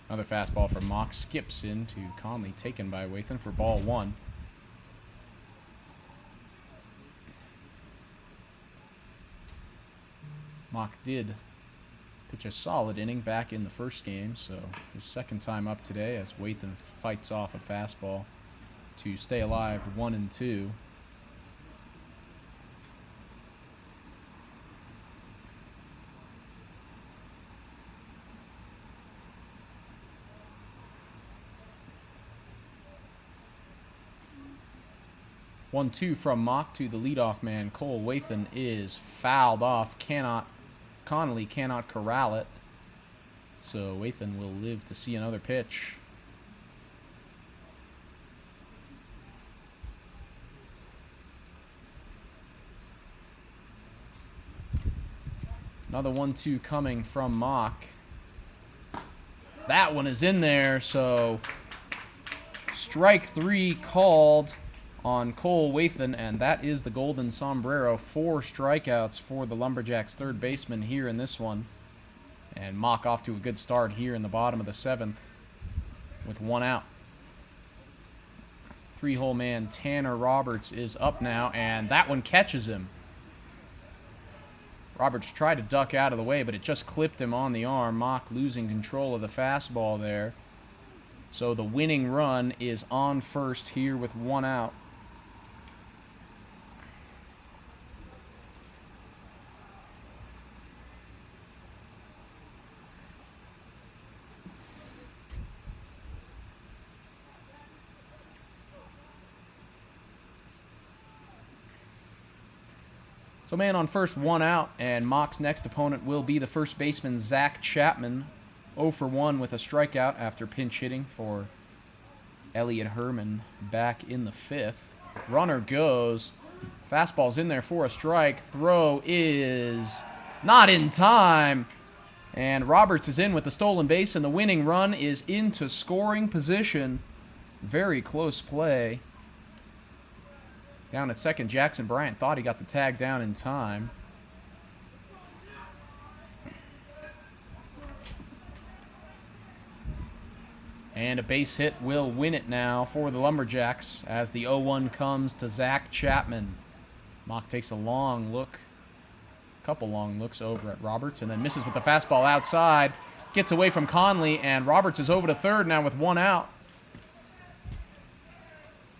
Another fastball from Mock skips into Conley, taken by Wathan for ball 1. Mock did pitch a solid inning back in the first game, so his second time up today as Wathan fights off a fastball to stay alive 1-2. One-two from Mock to the leadoff man. Cole Wathan is fouled off. Connolly cannot corral it. So Wathan will live to see another pitch. Another 1-2 coming from Mock. That one is in there, so strike 3 called on Cole Wathan, and that is the golden sombrero. 4 strikeouts for the Lumberjacks third baseman here in this one. And Mock off to a good start here in the bottom of the 7th with 1 out. 3-hole man Tanner Roberts is up now, and that one catches him. Roberts tried to duck out of the way, but it just clipped him on the arm. Mock losing control of the fastball there. So the winning run is on first here with 1 out. So man on first, 1 out, and Mock's next opponent will be the first baseman, Zach Chapman. 0 for 1 with a strikeout after pinch hitting for Elliot Herman back in the 5th. Runner goes. Fastball's in there for a strike. Throw is not in time. And Roberts is in with the stolen base, and the winning run is into scoring position. Very close play. Down at second, Jackson Bryant thought he got the tag down in time. And a base hit will win it now for the Lumberjacks as the 0-1 comes to Zach Chapman. Mock takes a long look, couple long looks over at Roberts, and then misses with the fastball outside. Gets away from Conley, and Roberts is over to third now with 1 out.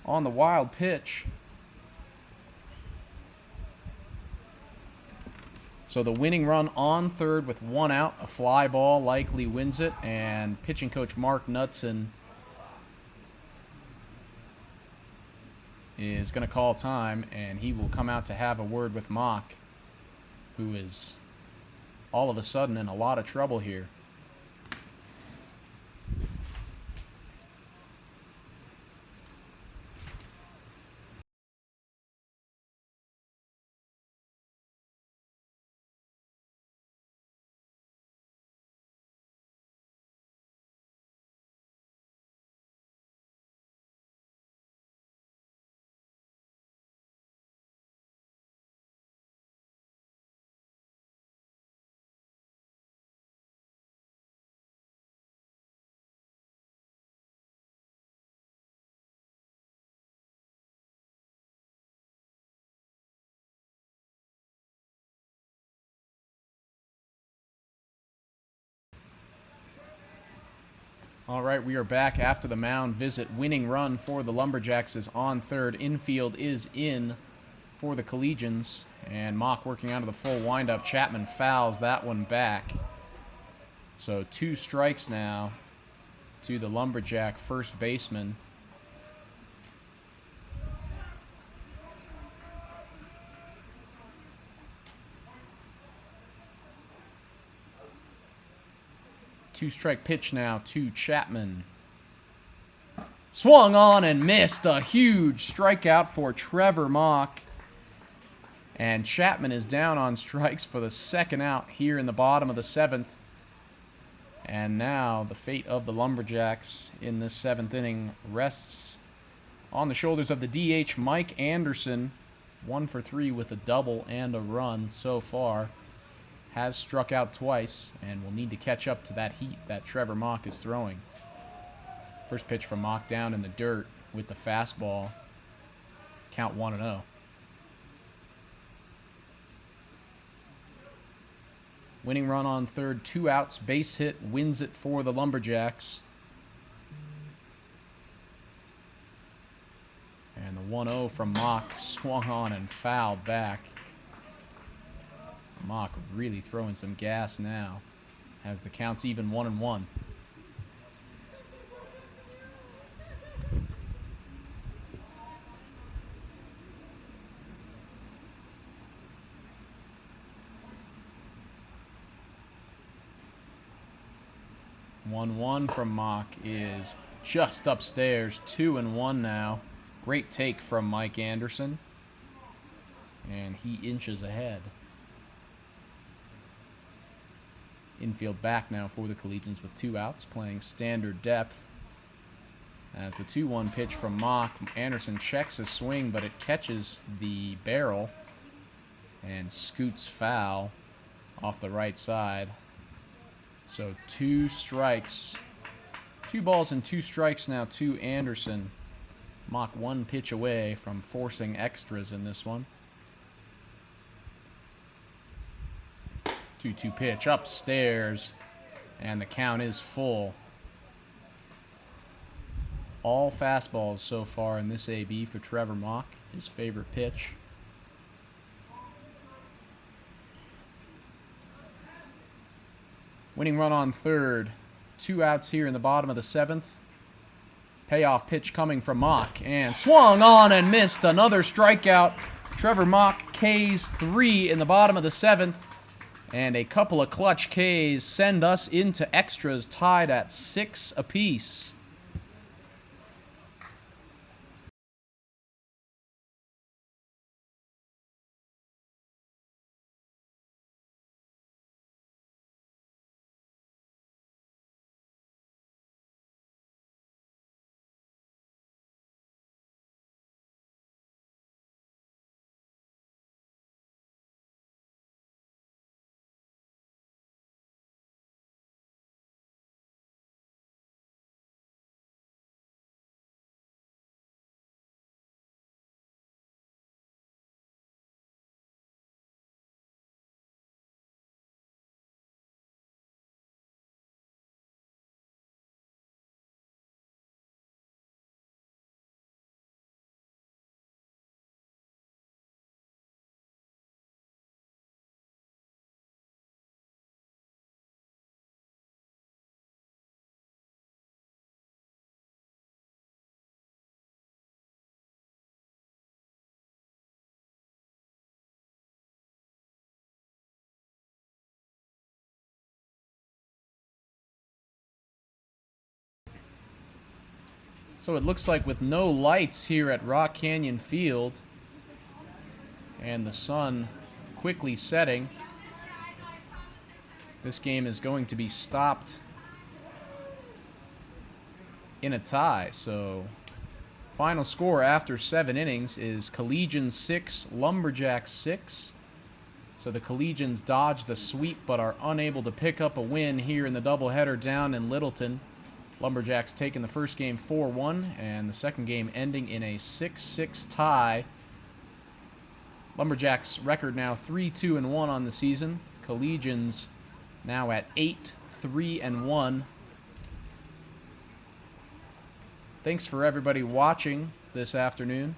On the wild pitch. So the winning run on third with 1 out. A fly ball likely wins it. And pitching coach Mark Knudsen is going to call time. And he will come out to have a word with Mock, who is all of a sudden in a lot of trouble here. All right, we are back after the mound visit. Winning run for the Lumberjacks is on third. Infield is in for the Collegians. And Mock working out of the full windup. Chapman fouls that one back. So 2 strikes now to the Lumberjack first baseman. 2-strike pitch now to Chapman. Swung on and missed. A huge strikeout for Trevor Mock. And Chapman is down on strikes for the second out here in the bottom of the 7th. And now the fate of the Lumberjacks in this 7th inning rests on the shoulders of the DH, Mike Anderson. 1 for 3 with a double and a run so far. Has struck out twice and will need to catch up to that heat that Trevor Mock is throwing. First pitch from Mock down in the dirt with the fastball. Count 1-0. Winning run on third, 2 outs, base hit, wins it for the Lumberjacks. And the 1-0 from Mock swung on and fouled back. Mock really throwing some gas now as the count's even 1-1. One from Mock is just upstairs. 2-1 now. Great take from Mike Anderson. And he inches ahead. Infield back now for the Collegians with 2 outs, playing standard depth. As the 2-1 pitch from Mock, Anderson checks a swing, but it catches the barrel and scoots foul off the right side. So 2 strikes. 2 balls and 2 strikes now to Anderson. Mock 1 pitch away from forcing extras in this one. 2-2 pitch upstairs, and the count is full. All fastballs so far in this AB for Trevor Mock, his favorite pitch. Winning run on third. 2 outs here in the bottom of the 7th. Payoff pitch coming from Mock, and swung on and missed. Another strikeout. Trevor Mock Ks 3 in the bottom of the 7th. And a couple of clutch Ks send us into extras, tied at 6 apiece. So it looks like with no lights here at Rock Canyon Field and the sun quickly setting, this game is going to be stopped in a tie. So final score after 7 innings is Collegians 6, Lumberjacks 6. So the Collegians dodge the sweep but are unable to pick up a win here in the doubleheader down in Littleton. Lumberjacks taking the first game 4-1 and the second game ending in a 6-6 tie. Lumberjacks record now 3-2-1 on the season. Collegians now at 8-3-1. Thanks for everybody watching this afternoon.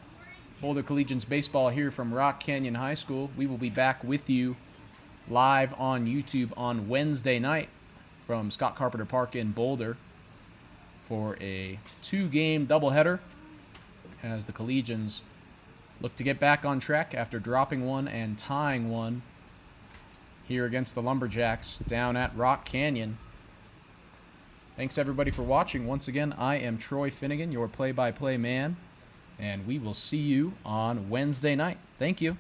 Boulder Collegians baseball here from Rock Canyon High School. We will be back with you live on YouTube on Wednesday night from Scott Carpenter Park in Boulder for a 2-game doubleheader as the Collegians look to get back on track after dropping one and tying one here against the Lumberjacks down at Rock Canyon. Thanks, everybody, for watching. Once again, I am Troy Finnegan, your play-by-play man, and we will see you on Wednesday night. Thank you.